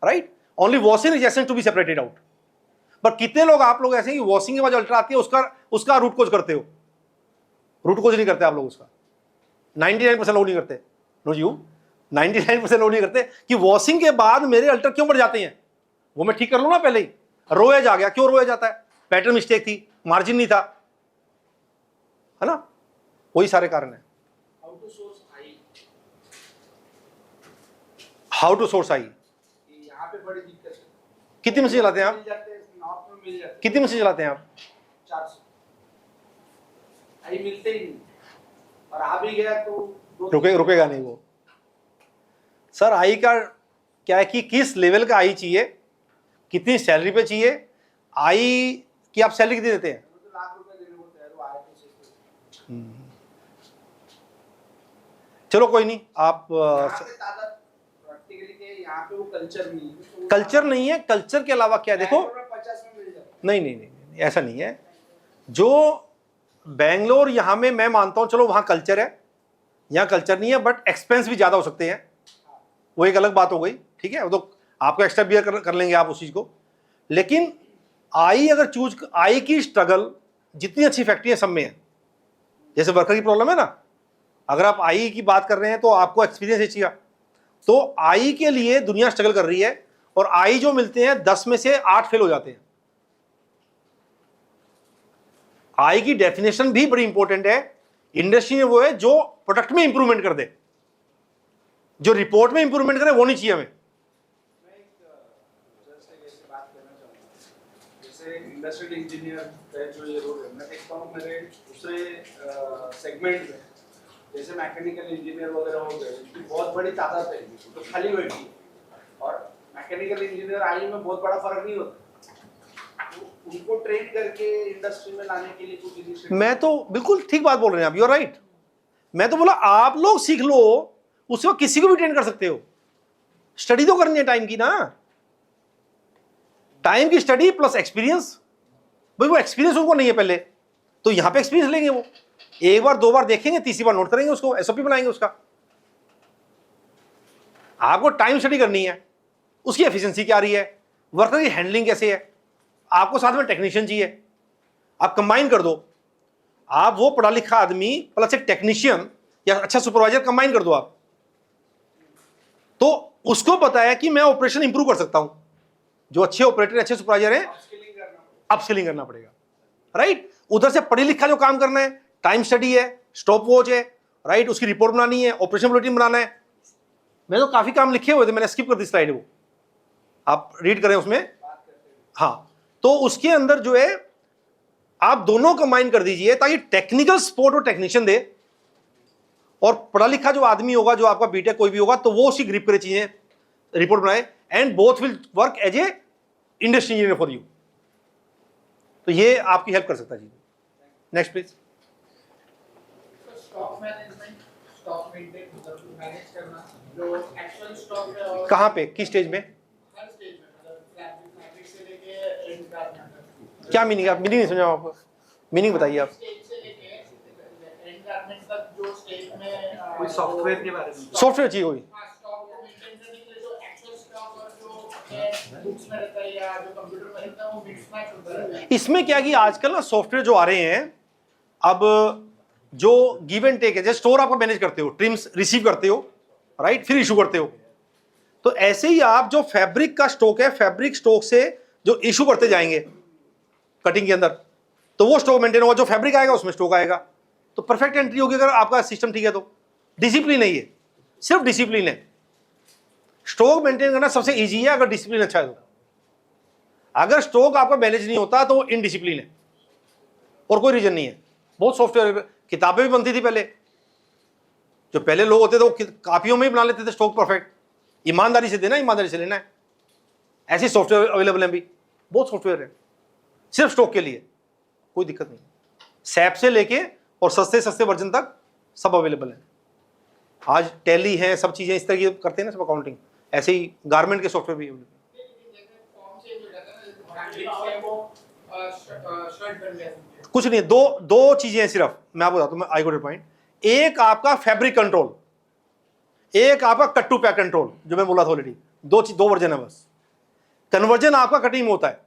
S3: right. Only washing rejection to be separated out. But कितने लोग आप लोग ऐसे ही वॉशिंग के बाद अल्ट्रा आती है उसका रूट कोज करते हो? रूट कोज नहीं करते आप लोग उसका, 99% लोग नहीं करते, नो यू 99% लोग नहीं करते कि वॉशिंग के बाद मेरे अल्टर क्यों बढ़ जाते हैं, वो मैं ठीक कर लूँ ना पहले ही। रोया जा गया, क्यों रोया जाता है? पैटर्न मिस्टेक थी, मार्जिन नहीं था, है ना, वही सारे कारण है।
S5: How to source high?
S3: How to source I,
S2: यहाँ पे बड़ी दिक्कत है.
S3: कितनी मशीन चलाते हैं आप?
S2: मिल जाते हैं, नॉर्थ में मिल जाते हैं.
S3: कितनी मशीन चलाते हैं आप?
S2: 400 आई मिलते ही नहीं, और आ भी गया तो
S3: रुकेगा नहीं वो। सर आई का क्या है कि किस लेवल का आई चाहिए, कितनी सैलरी पे चाहिए, आई की आप सैलरी कितनी देते हैं?
S2: तो लाख रुपए देने को तैयार हो, आए तो सही.
S3: चलो कोई नहीं, आप
S2: प्रैक्टिकली के यहाँ पे वो कल्चर नहीं है, तो
S3: कल्चर नहीं है, कल्चर के अलावा क्या है देखो,
S2: 50 में मिल जाता है.
S3: नहीं नहीं नहीं नहीं, ऐसा नहीं है। जो बेंगलोर यहाँ में मैं मानता हूँ, चलो वहाँ कल्चर है, यहाँ कल्चर नहीं है, बट एक्सपेंस भी ज़्यादा हो सकते हैं, वो एक अलग बात हो गई, ठीक है, वो तो आपको एक्स्ट्रा बियर कर लेंगे आप उस चीज़ को। लेकिन आई अगर चूज, आई की स्ट्रगल जितनी अच्छी फैक्ट्री है सब में है, जैसे वर्कर की प्रॉब्लम है ना, अगर आप आई की बात कर रहे हैं तो आपको एक्सपीरियंस चाहिए, तो आई के लिए दुनिया स्ट्रगल कर रही है, और आई जो मिलते हैं 10 में से 8 फेल हो जाते हैं। आई की डेफिनेशन भी बड़ी इंपॉर्टेंट है इंडस्ट्री में, वो है जो प्रोडक्ट में इंप्रूवमेंट कर दे, जो रिपोर्ट में इंप्रूवमेंट करे वो नहीं चाहिए हमें।
S2: मैं एक जस्ट एक ऐसी बात करना चाहूँगा, जैसे इंडस्ट्रियल इंजीनियर का जो ये रोल है, मैं देखता हूँ मेरे दूसरे सेगमेंट में, जैसे मैकेनिकल इंजीनियर वगैरह हो गए, इनकी बहुत बड़ी तादाद है, तो खाली बैठी है, और मैकेनिकल इंजीनियर आई में बहुत बड़ा फर्क नहीं होता, तो उनको ट्रेन करके इंडस्ट्री में लाने के लिए कुछ इनिशिएटिव.
S3: मैं तो बिल्कुल ठीक बात बोल रहे हैं आप, यू आर राइट। मैं तो बोला आप लोग सीख लो, उसके बाद किसी को भी ट्रेन कर सकते हो, स्टडी तो करनी है टाइम की ना, टाइम की स्टडी प्लस एक्सपीरियंस। भाई वो एक्सपीरियंस उनको नहीं है पहले, तो यहां पे एक्सपीरियंस लेंगे, वो एक बार 2 बार देखेंगे, तीसरी बार नोट करेंगे, उसको एसओपी बनाएंगे उसका। आपको टाइम स्टडी करनी है, उसकी एफिशिएंसी क्या रही है, वर्कर की हैंडलिंग कैसे है, आपको साथ में टेक्नीशियन चाहिए, आप कंबाइन कर दो, आप वो पढ़ा लिखा आदमी प्लस एक टेक्नीशियन या अच्छा सुपरवाइजर कंबाइन कर दो आप, तो उसको पता है कि मैं ऑपरेशन इंप्रूव कर सकता हूं। जो अच्छे ऑपरेटर अच्छे सुपरवाइजर हैं,
S2: अपस्किलिंग
S3: अपस्किलिंग करना पड़ेगा, राइट। उधर से पढ़ी लिखा जो काम करना है, टाइम स्टडी है, स्टॉप वॉच है, राइट, उसकी रिपोर्ट बनानी है, ऑपरेशन बुलेटिन बनाना है। मैंने तो काफी काम लिखे हुए थे, मैंने स्किप कर दी स्लाइड, वो आप रीड करें उसमें। हाँ, तो उसके अंदर जो है आप दोनों कंबाइन कर दीजिए ताकि टेक्निकल सपोर्ट और टेक्नीशियन दे, और पढ़ा लिखा जो आदमी होगा, जो आपका बीटेक कोई भी होगा, तो वो उसी ग्रिप करे चीजें, रिपोर्ट बनाए, and both will work as a industry engineer for you. तो ये आपकी हेल्प कर सकता है जी। Next please.
S7: Stock management, stock maintain मतलब मैनेज करना, जो एक्चुअल स्टॉक है और
S3: कहाँ पे, किस स्टेज में,
S7: हर स्टेज में, मतलब फैब्रिक से लेके एंड गारमेंट,
S3: क्या मीनिंग, आप मीनिंग नहीं समझा, आप मीनिंग बताइए आप।
S7: स्टेज से लेके एंड गारमेंट तक जो स्टेज में
S2: कोई सॉफ्टवेयर के बारे में
S3: सॉफ्टवेयर चाहिए कोई,
S7: स्टॉक को मेंटेन करने के लिए जो एक्चुअल स्टॉक और जो बुक्स में रहता है या जो कंप्यूटर में रहता है वो मिसमैच होता रहता है।
S3: इसमें क्या कि आजकल ना सॉफ्टवेयर जो आ रहे हैं, अब जो गिव एंड टेक है, जैसे स्टोर आपको मैनेज करते हो, ट्रिम्स रिसीव करते हो, राइट, फिर इशू करते हो, तो ऐसे ही आप जो फैब्रिक का स्टॉक है, फैब्रिक स्टॉक से जो इशू करते जाएंगे कटिंग के अंदर, तो वो स्टॉक मेंटेन होगा, जो फैब्रिक आएगा उसमें स्टॉक आएगा, तो परफेक्ट एंट्री होगी अगर आपका सिस्टम ठीक है। तो डिसिप्लिन है, ये सिर्फ डिसिप्लिन है। स्टॉक मेंटेन करना सबसे इजी है अगर डिसिप्लिन अच्छा है तो। अगर स्टॉक आपका मैनेज नहीं होता तो वो इनडिसिप्लिन है, और कोई रीजन नहीं है। बहुत सॉफ्टवेयर, किताबें भी बनती थी पहले, जो पहले लोग होते थे वो कापियों में ही बना लेते थे स्टॉक परफेक्ट। ईमानदारी से देना, ईमानदारी से लेना है। ऐसे सॉफ्टवेयर अवेलेबल हैं भी, बहुत सॉफ्टवेयर है सिर्फ स्टॉक के लिए, कोई दिक्कत नहीं। सैप से लेके और सस्ते सस्ते वर्जन तक सब अवेलेबल है। आज टैली है, सब चीजें इस तरह की करते हैं ना, सब अकाउंटिंग। ऐसे ही गारमेंट के सॉफ्टवेयर भी अवेलेबल।
S7: फॉर्म चेंज हो जाता है ना, जैसे फैब्रिक से वो शर्ट बन गया।
S3: कुछ नहीं है, दो चीजें हैं सिर्फ, मैं आपको बताता हूँ, आई गॉट योर पॉइंट। एक आपका फैब्रिक कंट्रोल, एक आपका कट टू पैक कंट्रोल, जो मैं बोला था ऑलरेडी। दो वर्जन है बस। कन्वर्जन आपका कटिंग में होता है,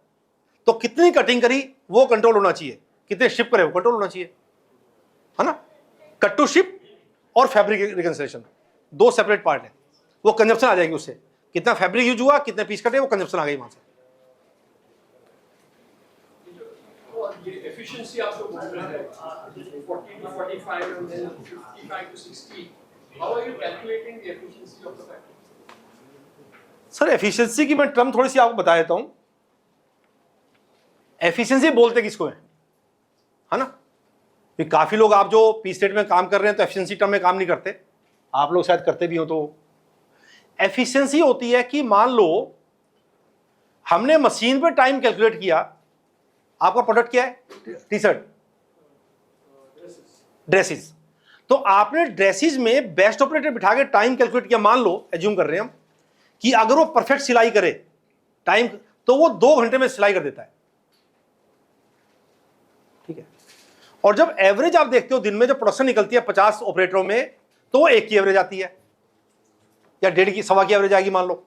S3: तो कितनी कटिंग करी वो कंट्रोल होना चाहिए, कितने शिप करे वो कंट्रोल होना चाहिए, है ना। कट टू शिप और फैब्रिक रिकंसिलेशन दो सेपरेट पार्ट है। वो कंजप्शन आ जाएगी उससे, कितना फैब्रिक यूज हुआ, कितने पीस कटे, वो कंजप्शन आ गई वहां से।
S4: ये एफिशिएंसी आप जो बोल रहे हैं 40 to 45 and then 55 to 60, how are you calculating the efficiency of the factory?
S3: Sir efficiency की मैं टर्म थोड़ी सी आपको बता देता हूं। एफिशिएंसी बोलते किसको है ना। कि काफी लोग आप जो पी स्टेट में काम कर रहे हैं तो एफिशिएंसी टर्म में काम नहीं करते, आप लोग शायद करते भी हो। तो एफिशिएंसी होती है कि मान लो हमने मशीन पे टाइम कैलकुलेट किया। आपका प्रोडक्ट क्या है, टी शर्ट, ड्रेसेस, तो आपने ड्रेसेस में बेस्ट ऑपरेटर बिठा के टाइम कैलकुलेट किया। मान लो एज्यूम कर रहे हैं हम कि अगर वो परफेक्ट सिलाई करे टाइम, तो वो 2 घंटे में सिलाई कर देता है, ठीक है। और जब एवरेज आप देखते हो दिन में जो प्रोडक्शन निकलती है 50 ऑपरेटरों में, तो वो 1 की एवरेज आती है या 1.5 की, 1.25 की एवरेज आएगी। मान लो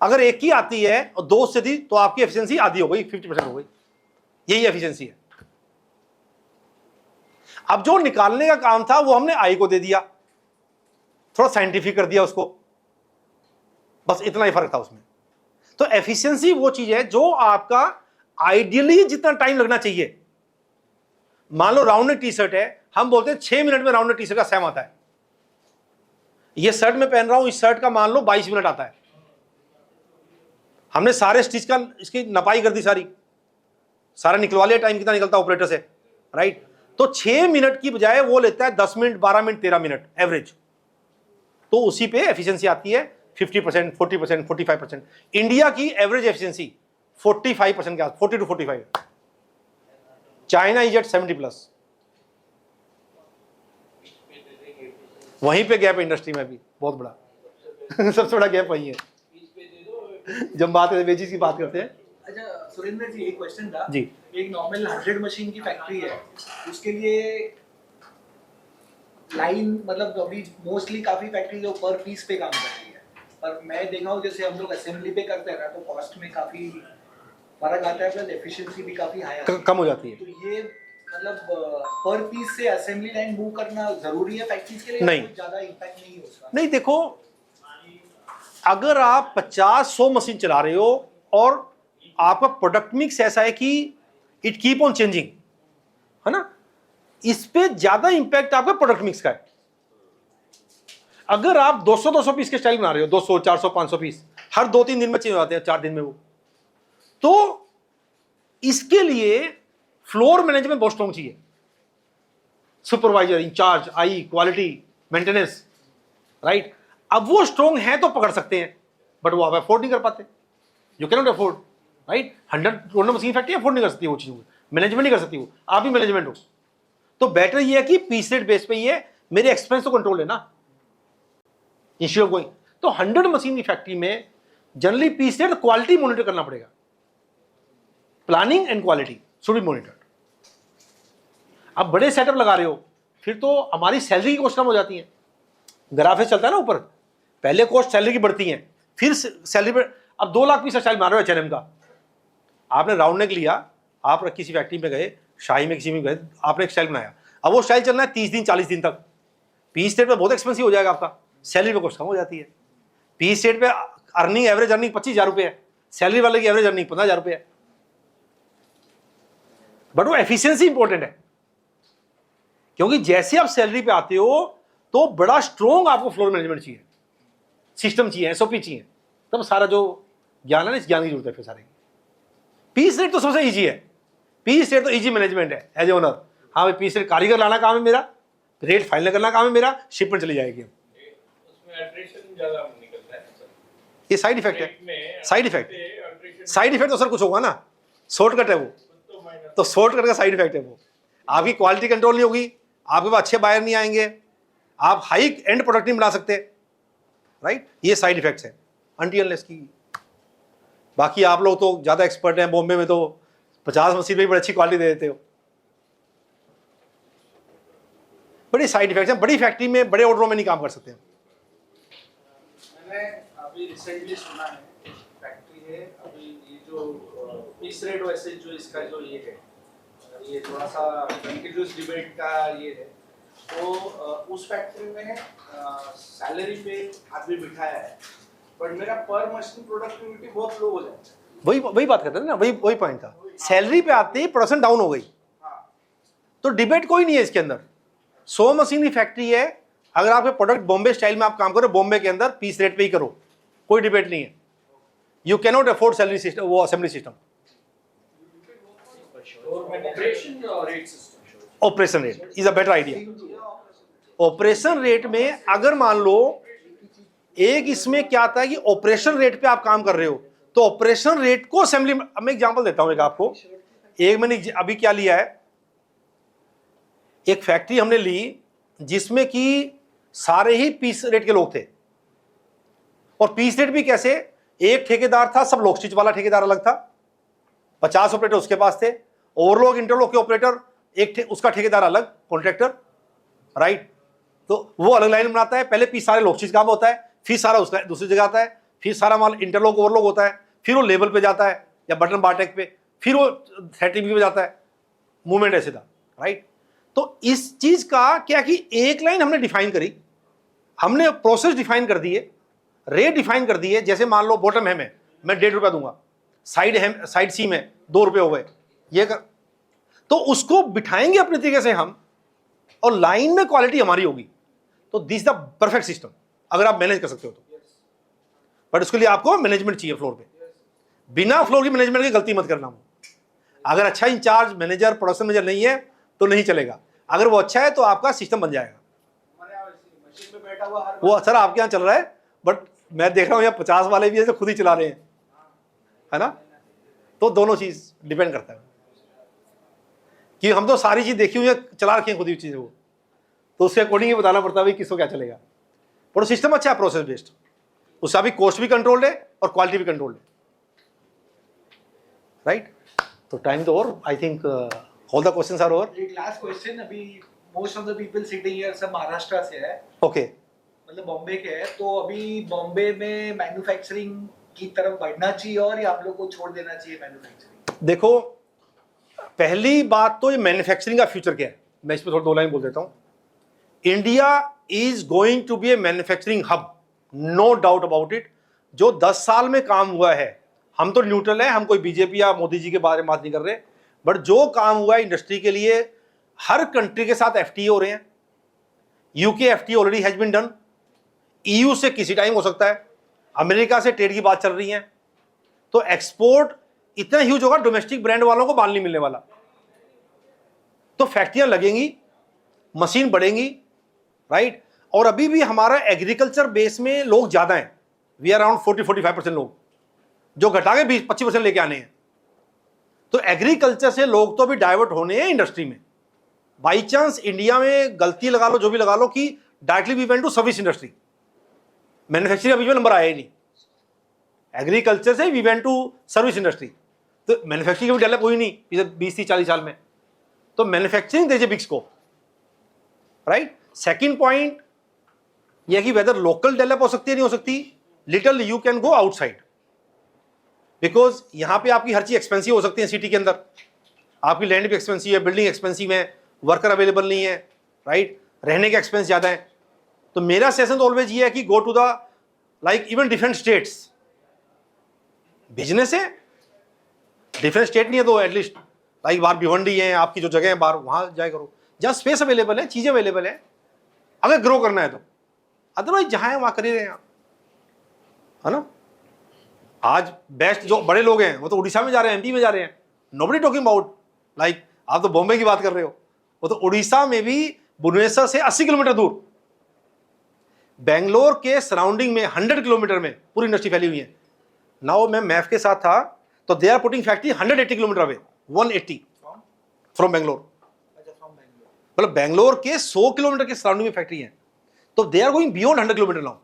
S3: अगर 1 की आती है और 2 से दी, तो आपकी एफिशिएंसी आधी हो गई, 50% हो गई। यही एफिशिएंसी है। अब जो निकालने का काम था वो हमने आई को दे दिया, थोड़ा साइंटिफिक कर दिया उसको, बस इतना ही फर्क था उसमें। तो एफिशिएंसी वो चीज है जो आपका आइडियली जितना टाइम लगना चाहिए। मान लो राउंड नेक टी शर्ट है, हम बोलते हैं 6 मिनट में राउंड नेक टी शर्ट का सैम आता है। ये शर्ट में पहन रहा हूं, इस शर्ट का मान लो 22 मिनट आता है। हमने सारे स्टिच का इसकी नपाई कर दी, सारा निकलवा लिया, टाइम कितना निकलता है ऑपरेटर से, राइट। तो 6 मिनट की बजाय वो लेता है 10 मिनट, 12 मिनट, 13 मिनट एवरेज। तो उसी पे एफिशिएंसी आती है 50%, 40%, 45%। इंडिया की एवरेज एफिशिएंसी 45% के आस, 40 to 45। China is at 70+। वहीं पे गैप इंडस्ट्री में भी बहुत बड़ा सबसे बड़ा गैप वही है। जब बात वेजेस की बात करते हैं।
S2: अच्छा सुरेंद्र जी, एक क्वेश्चन था
S3: जी।
S2: एक नॉर्मल 100 मशीन की फैक्ट्री है, उसके लिए लाइन, मतलब अभी मोस्टली काफी फैक्ट्री जो पर पीस पे काम कर रही है, पर मैं देखा हूँ जैसे हम लोग असेंबली पे करते हैं ना, तो कॉस्ट में काफी फर्क आता है, प्लस एफिशिएंसी भी काफी हाई आती है,
S3: कम हो जाती है।
S2: तो ये मतलब पर पीस से असेंबली लाइन मूव करना जरूरी है फैक्ट्रीज के लिए?
S3: नहीं,
S2: कुछ ज्यादा इम्पैक्ट नहीं है उसका?
S3: नहीं, देखो अगर आप 50-100 मशीन चला रहे हो और आपका प्रोडक्ट मिक्स ऐसा है कि इट कीप ऑन चेंजिंग, है ना, इस पे ज्यादा इंपैक्ट आपका प्रोडक्ट मिक्स का है। अगर आप 200 पीस के स्टाइल बना रहे हो, 200 400 500 पीस हर 2-3 दिन में चेंज हो जाते हैं, 4 दिन में वो, तो इसके लिए फ्लोर मैनेजमेंट बहुत स्ट्रॉन्ग चाहिए, सुपरवाइजर, इंचार्ज, आई, क्वालिटी, मेंटेनेंस, राइट। अब वो स्ट्रॉन्ग है तो पकड़ सकते हैं, बट वो आप अफोर्ड नहीं कर पाते, you can not afford, right. 100 machine factory afford नहीं कर सकती वो चीज़, मैनेजमेंट नहीं कर सकती वो, आप ही मैनेजमेंट हो। तो बेटर ये है कि पीस रेट बेस पे ये मेरे एक्सपेंस तो कंट्रोल है ना, इंस्टेड ऑफ गोइंग। तो 100 मशीन की फैक्ट्री में generally piece rate quality monitor करना पड़ेगा, planning and quality should be monitored. अब बड़े सेटअप लगा रहे हो, फिर तो हमारी सैलरी की कॉस्ट कम हो जाती है, ग्राफ चलता है ना ऊपर, पहले कॉस्ट सैलरी की बढ़ती है, फिर सैलरी पर। अब 2 लाख पीस स्टाइल बना रहे हो H&M का, आपने राउंड नेक लिया, आप किसी फैक्ट्री में गए, शाही में किसी में गए, आपने एक स्टाइल बनाया, अब वो स्टाइल चलना है 30 दिन 40 दिन तक, पीस रेट पे बहुत एक्सपेंसिव हो जाएगा आपका, सैलरी पे कॉस्ट कम हो जाती है। पीस रेट पे अर्निंग, एवरेज अर्निंग 25,000 रुपये है, सैलरी वाले की एवरेज अर्निंग 15,000 रुपये है, बट वो एफिशिएंसी इंपॉर्टेंट है, क्योंकि जैसे आप सैलरी पे आते हो तो बड़ा स्ट्रॉन्ग आपको फ्लोर मैनेजमेंट चाहिए, सिस्टम चाहिए, SOP चाहिए, तब सारा जो ज्ञान है ना, इस ज्ञान की जरूरत है फिर सारे। पीस रेट तो सबसे इजी है, पीस रेट तो इजी मैनेजमेंट है एज ए ओनर। हाँ भाई, पीस रेट कारीगर लाना काम है मेरा, रेट फाइनल करना काम है मेरा, शिपमेंट चली जाएगी।
S6: उसमें अल्ट्रेशन ज़्यादा निकलता है सर।
S3: ये साइड इफेक्ट है,
S6: में
S3: side effect,
S6: alteration
S3: side effect तो सर कुछ होगा ना, शॉर्टकट है वो,
S6: तो माइनस
S3: तो शॉर्टकट का साइड इफेक्ट है वो। आपकी क्वालिटी कंट्रोल नहीं होगी, आपके पास अच्छे बायर नहीं आएंगे, आप हाई एंड प्रोडक्ट नहीं बना सकते, राइट। ये साइड इफेक्ट्स है अनटिल की। बाकी आप लोग तो ज़्यादा एक्सपर्ट हैं, बॉम्बे में तो 50 मशीन में बड़ी अच्छी क्वालिटी दे देते हो। बड़ी साइड इफेक्ट्स हैं, बड़ी फैक्ट्री में बड़े ऑर्डरों में नहीं काम कर सकते हैं।
S8: मैंने अभी रिसेंटली सुना है, फैक्ट्री है अभी, ये जो पीस रेट वैसे जो इसका जो ये है, ये थोड़ा सा कंटिन्यूस डिबेट का ये है, तो उस फैक्ट्री में सैलरी पे आदमी बिठाया है, बट मेरा पर मशीन प्रोडक्टिविटी बहुत लो हो जाता है।
S3: वही बात करते थे ना, वही पॉइंट था, सैलरी पे आते ही प्रोडक्शन डाउन हो गई, तो डिबेट कोई नहीं है इसके अंदर। 100 मशीन की फैक्ट्री है, अगर आपके प्रोडक्ट बॉम्बे स्टाइल में आप काम करो, बॉम्बे के अंदर पीस रेट पे ही करो, कोई डिबेट नहीं है। You can not afford salary system, वो assembly system. Operation rate is a better idea. Operation rate में अगर मान लो एक इसमें क्या आता है कि ऑपरेशन रेट पे आप काम कर रहे हो, तो ऑपरेशन रेट को असेंबली, अब मैं एग्जांपल देता हूं एक आपको। एक मैंने अभी क्या लिया है, एक फैक्ट्री हमने ली जिसमें कि सारे ही पीस रेट के लोग थे, और पीस रेट भी कैसे, एक ठेकेदार था, सब लोग स्टिच वाला ठेकेदार अलग था, 50 ऑपरेटर उसके पास थे, ओवरलॉक इंटरलॉक के ऑपरेटर उसका ठेकेदार अलग, कॉन्ट्रैक्टर, राइट। तो वो अलग लाइन बनाता है, पहले पीस सारे लोग स्टिच काम होता है, फिर सारा उसका दूसरी जगह आता है, फिर सारा माल इंटरलॉक ओवरलॉक होता है, फिर वो लेबल पे जाता है या बटन बारटेक पे, फिर वो थ्रेडिंग पे जाता है, मूवमेंट ऐसे था, राइट। तो इस चीज का क्या कि एक लाइन हमने डिफाइन करी, हमने प्रोसेस डिफाइन कर दिए, रेट डिफाइन कर दिए। जैसे मान लो बॉटम है मैं 1.5 रुपया दूंगा, साइड सी में 2 रुपये हो गए, ये कर, तो उसको बिठाएंगे अपने तरीके से हम, और लाइन में क्वालिटी हमारी होगी। तो दिस द परफेक्ट सिस्टम, अगर आप मैनेज कर सकते हो तो। बट उसके लिए आपको मैनेजमेंट चाहिए फ्लोर पे, बिना फ्लोर की मैनेजमेंट की गलती मत करना। अगर अच्छा इंचार्ज मैनेजर प्रोडक्शन मैनेजर नहीं है तो नहीं चलेगा, अगर वो अच्छा है तो आपका सिस्टम बन जाएगा।
S8: मशीन पे बैठा हुआ हर
S3: वो असर आपके यहाँ चल रहा है, बट मैं देख रहा हूँ यहाँ 50 वाले भी है जो खुद ही चला रहे हैं, है ना। तो दोनों चीज डिपेंड करता है कि हम तो सारी चीज देखी हुई है, चला रखी है खुद ही चीजें वो, तो उसके अकॉर्डिंग ही बताना पड़ता है भाई किसको क्या चलेगा। पर सिस्टम अच्छा है, प्रोसेस बेस्ड, उसका भी कॉस्ट भी कंट्रोल्ड है और क्वालिटी भी कंट्रोल्ड है, राइट। तो टाइम तो और I think all the questions are over.
S2: एक लास्ट क्वेश्चन, अभी most of the people sitting here सब महाराष्ट्र से है,
S3: ओके,
S2: मतलब बॉम्बे के है, तो अभी बॉम्बे में मैन्युफैक्चरिंग की तरफ बढ़ना चाहिए और या आप लोग को छोड़ देना चाहिए मैन्युफैक्चरिंग?
S3: देखो पहली बात तो ये मैन्युफैक्चरिंग का फ्यूचर क्या है, मैं इस पर थोड़ा 2 लाइन बोल देता हूँ। India is going to be a manufacturing hub, no doubt about it. जो 10 साल में काम हुआ है, हम तो न्यूट्रल है, हम कोई बीजेपी या मोदी जी के बारे में बात नहीं कर रहे, बट जो काम हुआ है इंडस्ट्री के लिए, हर कंट्री के साथ एफटीए हो रहे हैं। UK FTA already has been done, EU से किसी टाइम हो सकता है, अमेरिका से ट्रेड की बात चल रही है, तो एक्सपोर्ट इतना ह्यूज होगा, डोमेस्टिक ब्रांड वालों को बाल नहीं मिलने वाला। तो फैक्ट्रियां लगेंगी, मशीन बढ़ेंगी, राइट। और अभी भी हमारा एग्रीकल्चर बेस में लोग ज्यादा हैं, वी आर अराउंड 40-45% लोग, जो घटा के 20-25% लेके आने हैं। तो एग्रीकल्चर से लोग तो अभी डाइवर्ट होने हैं इंडस्ट्री में। बाई चांस इंडिया में गलती लगा लो, जो भी लगा लो, कि directly we went to service industry, manufacturing अभी में नंबर आया ही नहीं। एग्रीकल्चर से we went to service industry, तो मैन्युफैक्चरिंग भी डेवलप हुई नहीं इधर 20-40 साल में। तो manufacturing there is a big scope, right. Second point यह कि वेदर लोकल डेवलप हो सकती है नहीं हो सकती, little you can go outside, because यहां पे आपकी हर चीज एक्सपेंसिव हो सकती है। सिटी के अंदर आपकी लैंड भी एक्सपेंसिव है, बिल्डिंग एक्सपेंसिव है, वर्कर अवेलेबल नहीं है, राइट, रहने के एक्सपेंस ज्यादा है। तो मेरा सेशन तो ऑलवेज ये है कि go to the like even different states, business है डिफरेंट स्टेट नहीं है तो एटलीस्ट लाइक बाहर भिवंडी है, आपकी जो जगह है बाहर, वहां जाए करो जहां स्पेस अवेलेबल है, चीजें अवेलेबल है, अगर ग्रो करना है तो। अदरवाइज जहां है वहां कर ही रहे हैं आप, है ना। आज बेस्ट जो बड़े लोग हैं वो तो उड़ीसा में जा रहे हैं, एमपी में जा रहे हैं, नोबडी टॉकिंग अबाउट लाइक आप तो बॉम्बे की बात कर रहे हो, वो तो उड़ीसा में भी भुवनेश्वर से 80 किलोमीटर दूर, बेंगलोर के सराउंडिंग में 100 किलोमीटर में पूरी इंडस्ट्री फैली हुई है। नाउ मैं मैफ के साथ था तो they are putting factory 180 kilometre away, 180 from Bangalore, मतलब बेंगलोर के 100 किलोमीटर के सराउंडिंग में फैक्ट्री है, तो they are going beyond 100 kilometre now.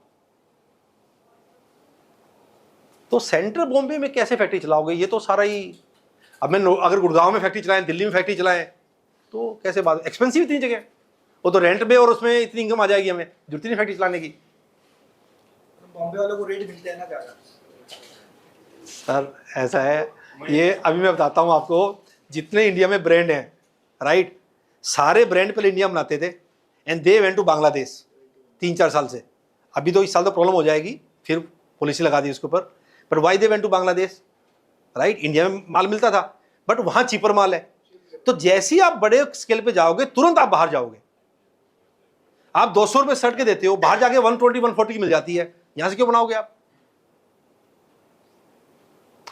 S3: तो सेंट्रल बॉम्बे में कैसे फैक्ट्री चलाओगे, ये तो सारा ही, अब मैं अगर गुड़गांव में फैक्ट्री चलाएं, दिल्ली में फैक्ट्री चलाएं, तो कैसे बात, एक्सपेंसिव इतनी जगह, वो तो रेंट पे और उसमें इतनी इनकम आ जाएगी, हमें जरूरत नहीं फैक्ट्री चलाने की।
S2: बॉम्बे वालों को रेट मिलते हैं ना ज्यादा।
S3: सर ऐसा है, ये अभी मैं बताता हूँ आपको, जितने इंडिया में ब्रांड हैं, राइट, सारे ब्रांड पहले इंडिया बनाते थे and they went to Bangladesh 3-4 साल से। अभी तो इस साल तो प्रॉब्लम हो जाएगी, फिर पॉलिसी लगा दी उसके ऊपर, पर why they went to Bangladesh, right. India में माल मिलता था बट वहां चीपर माल है, तो जैसे ही आप बड़े स्केल पे जाओगे तुरंत आप बाहर जाओगे। आप 200 रुपए शर्ट के देते हो, बाहर जाके 120-140 की मिल जाती है, यहां से क्यों बनाओगे आप,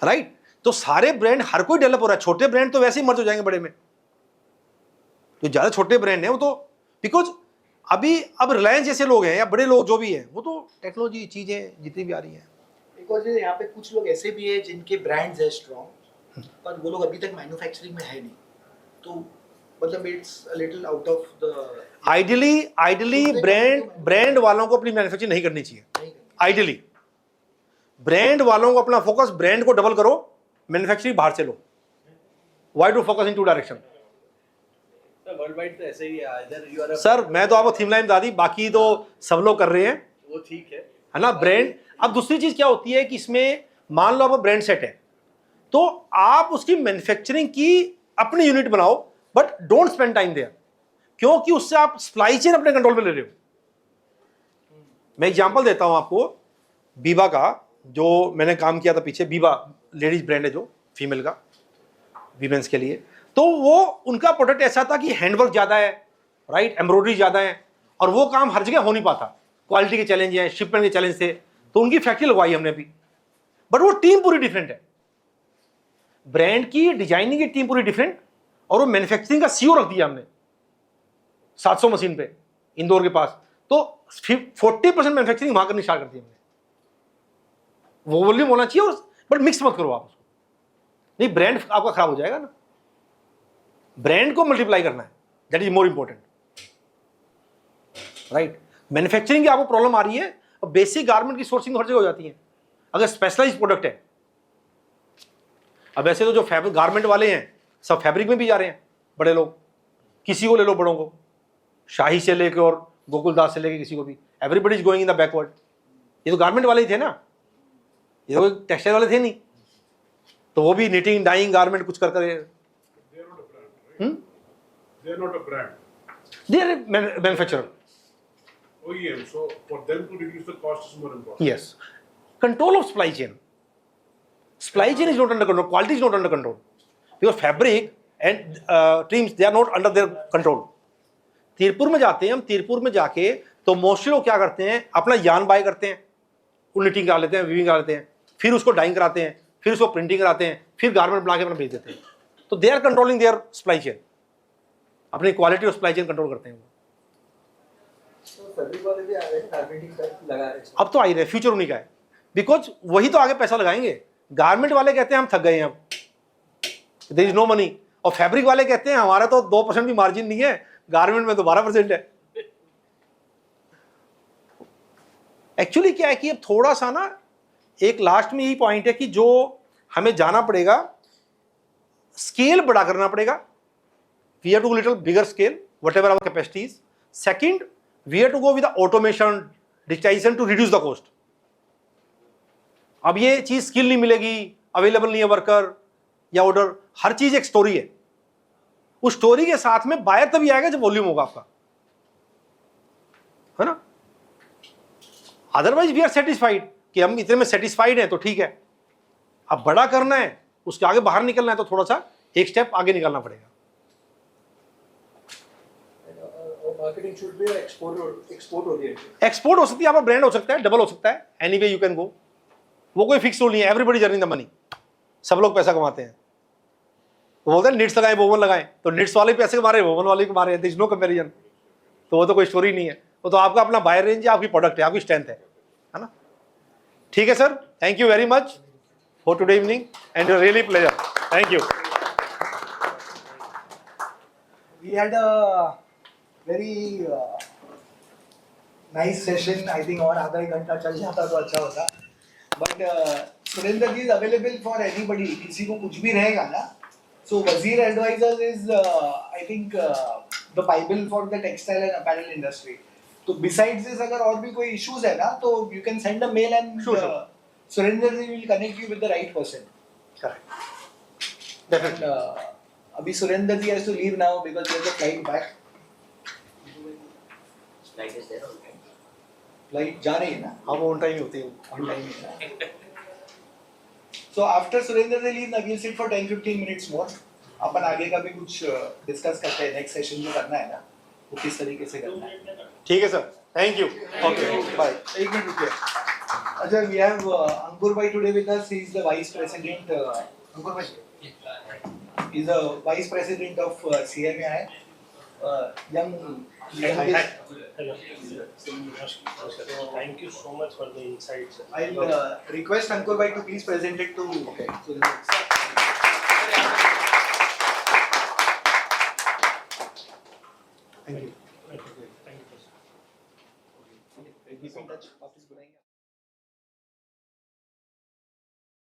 S3: राइट। तो सारे ब्रांड हर कोई डेवलप हो रहा है, छोटे ब्रांड तो वैसे ही मर्ज हो जाएंगे बड़े में, जो ज्यादा छोटे ब्रांड है वो तो बिकॉज अभी अब रिलायंस जैसे लोग हैं या बड़े लोग जो भी हैं, वो तो टेक्नोलॉजी चीजें जितनी भी आ रही हैं,
S2: बिकॉज यहाँ पे कुछ लोग ऐसे भी है जिनके ब्रांड्स है स्ट्रॉन्ग, पर वो लोग अभी तक मैन्युफैक्चरिंग में है नहीं, तो मतलब it's a little out of the
S3: ideally brand वालों को अपनी मैन्युफैक्चरिंग नहीं करनी चाहिए। आइडियली ब्रांड वालों को अपना फोकस, ब्रांड को डबल करो, मैन्युफैक्चरिंग बाहर से लो। Why to focus in two direction.
S6: World wide तो ऐसे ही है, इधर यू आर
S3: सर मैं तो आपको थीम लाइन बता दी, बाकी तो सब लोग कर रहे हैं,
S6: वो ठीक
S3: है ना। ब्रांड, अब दूसरी चीज क्या होती है कि इसमें मान लो आप ब्रांड सेट है तो आप उसकी मैन्युफैक्चरिंग की अपनी यूनिट बनाओ, but don't spend time there, क्योंकि उससे आप सप्लाई चेन अपने कंट्रोल में ले रहे हो। मैं एग्जांपल देता हूं आपको, बीबा का जो मैंने काम किया था पीछे, बीबा लेडीज ब्रांड है जो फीमेल का, वीमेंस के लिए, तो वो उनका प्रोडक्ट ऐसा था कि हैंडवर्क ज्यादा है, राइट, एम्ब्रॉयडरी ज्यादा है, और वो काम हर जगह हो नहीं पाता, क्वालिटी के चैलेंज हैं, शिपमेंट के चैलेंज थे, तो उनकी फैक्ट्री लगवाई हमने भी, बट वो टीम पूरी डिफरेंट है, ब्रांड की डिजाइनिंग की टीम पूरी डिफरेंट, और वो मैन्युफैक्चरिंग का सीओ रख दिया हमने 700 मशीन पे इंदौर के पास, तो 40% मैन्युफैक्चरिंग वहां करनी स्टार्ट कर दी हमने। वो वॉल्यूम होना चाहिए, और बट मिक्स मत करो आप उसको, नहीं ब्रांड आपका खराब हो जाएगा ना। ब्रांड को मल्टीप्लाई करना है, that is more important, right. Manufacturing की आपको प्रॉब्लम आ रही है, और बेसिक गारमेंट की सोर्सिंग हर जगह हो जाती है अगर स्पेशलाइज्ड प्रोडक्ट है। अब ऐसे तो जो फैब्रिक गारमेंट वाले हैं सब फैब्रिक में भी जा रहे हैं, बड़े लोग, किसी को ले लो, बड़ों को, शाही से लेकर और गोकुलदास से लेकर किसी को भी, everybody is going in the backward. ये तो गारमेंट वाले ही थे ना, ये तो टेक्सटाइल वाले थे नहीं, तो वो भी निटिंग, डाइंग, गारमेंट कुछ कर कर
S9: They are not a brand.
S3: they are manufacturer.
S9: OEM. So for them to reduce the cost is more important.
S3: Yes. Control of supply chain. Supply chain is not under control, quality is not under control. Because fabric and trims, they are not under their control. तीरपुर में जाते हैं हम, तीरपुर में जाके तो mostly लोग क्या करते हैं, अपना यान बाय करते हैं, वो निटिंग करा लेते हैं, वीविंग करा लेते हैं, फिर उसको डाइंग कराते हैं, फिर उसको प्रिंटिंग कराते हैं, फिर गारमेंट बना के अपना भेज देते हैं. तो they are controlling their supply chain, अपनी क्वालिटी और सप्लाई चेन कंट्रोल करते हैं. अब तो आ ही रहे, फ्यूचर उन्हीं का है, बिकॉज वही तो आगे पैसा लगाएंगे. गारमेंट वाले कहते हैं हम थक गए हैं, अब देयर इज नो मनी, और फैब्रिक वाले कहते हैं हमारा तो 2% भी मार्जिन नहीं है, गारमेंट में तो 12% है. एक्चुअली क्या है कि अब थोड़ा सा ना, एक लास्ट में यही पॉइंट है कि जो हमें जाना पड़ेगा, स्केल बड़ा करना पड़ेगा. We have to go little bigger scale, whatever our capacity is. Second, we have to go with automation, digitization to reduce the cost. अब ये चीज स्किल नहीं मिलेगी, अवेलेबल नहीं है वर्कर या ऑर्डर, हर चीज एक स्टोरी है. उस स्टोरी के साथ में बायर तभी आएगा जब वॉल्यूम होगा आपका, है ना. अदरवाइज वी आर सेटिस्फाइड कि हम इतने में सेटिस्फाइड हैं तो ठीक है. अब बड़ा करना है, उसके आगे बाहर निकलना है तो थोड़ा सा एक स्टेप आगे निकलना पड़ेगा.
S4: Marketing should be export oriented.
S3: Export हो सकती है, आपका ब्रांड हो सकता है, डबल हो सकता है, any way you can go. वो कोई फिक्स रूल नहीं है, एवरीबडी अर्निंग द मनी. सब लोग पैसा कमाते हैं. वो बोलते हैं निट्स लगाए वोवन लगाएं, तो निट्स वाले पैसे कमा रहे हैं, वोवन वाले कमा रहे हैं, देयर इज नो कंपैरिजन. तो वो तो कोई स्टोरी नहीं है, वो तो आपका अपना बायर रेंज है, आपकी प्रोडक्ट है, आपकी स्ट्रेंथ है ना. ठीक है sir, thank you very much for today evening and really pleasure. Thank you.
S2: We had a very nice session. I think और आधा एक घंटा चल जाता तो अच्छा होता. But Surendra ji is available for anybody. किसी को कुछ भी रहेगा ना. So Wazir Advisors is I think the Bible for the textile and apparel industry. तो besides this अगर और भी कोई issues है ना, तो you can send a mail and
S3: Sure.
S2: Surendra ji will connect you with the right person.
S3: Correct. Definitely.
S2: And, अभी सुरेंद्र जी has to leave now because there's a flight back. Flight जा रही है ना?
S3: हाँ वो ऑन टाइम ही होती है.
S2: On time है ना? So after Surendra ji leave, we'll sit for 10-15 minutes more. अपन आगे का भी कुछ डिस्कस करते हैं. नेक्स्ट सेशन जो करना है ना, वो किस तरीके से करना है.
S3: ठीक है sir, thank you. Okay bye.
S2: एक मिनट रुकिए. अच्छा, we have Ankur bhai today with us. He is the vice president. Ankur bhai. He is the vice president of CMAI. Young.
S6: Thank you so much for the insights.
S2: I'll request Ankur bhai to please present it to. Okay. Thank you.
S6: Thank you.
S2: Keep in touch. Office बुलाएंगे.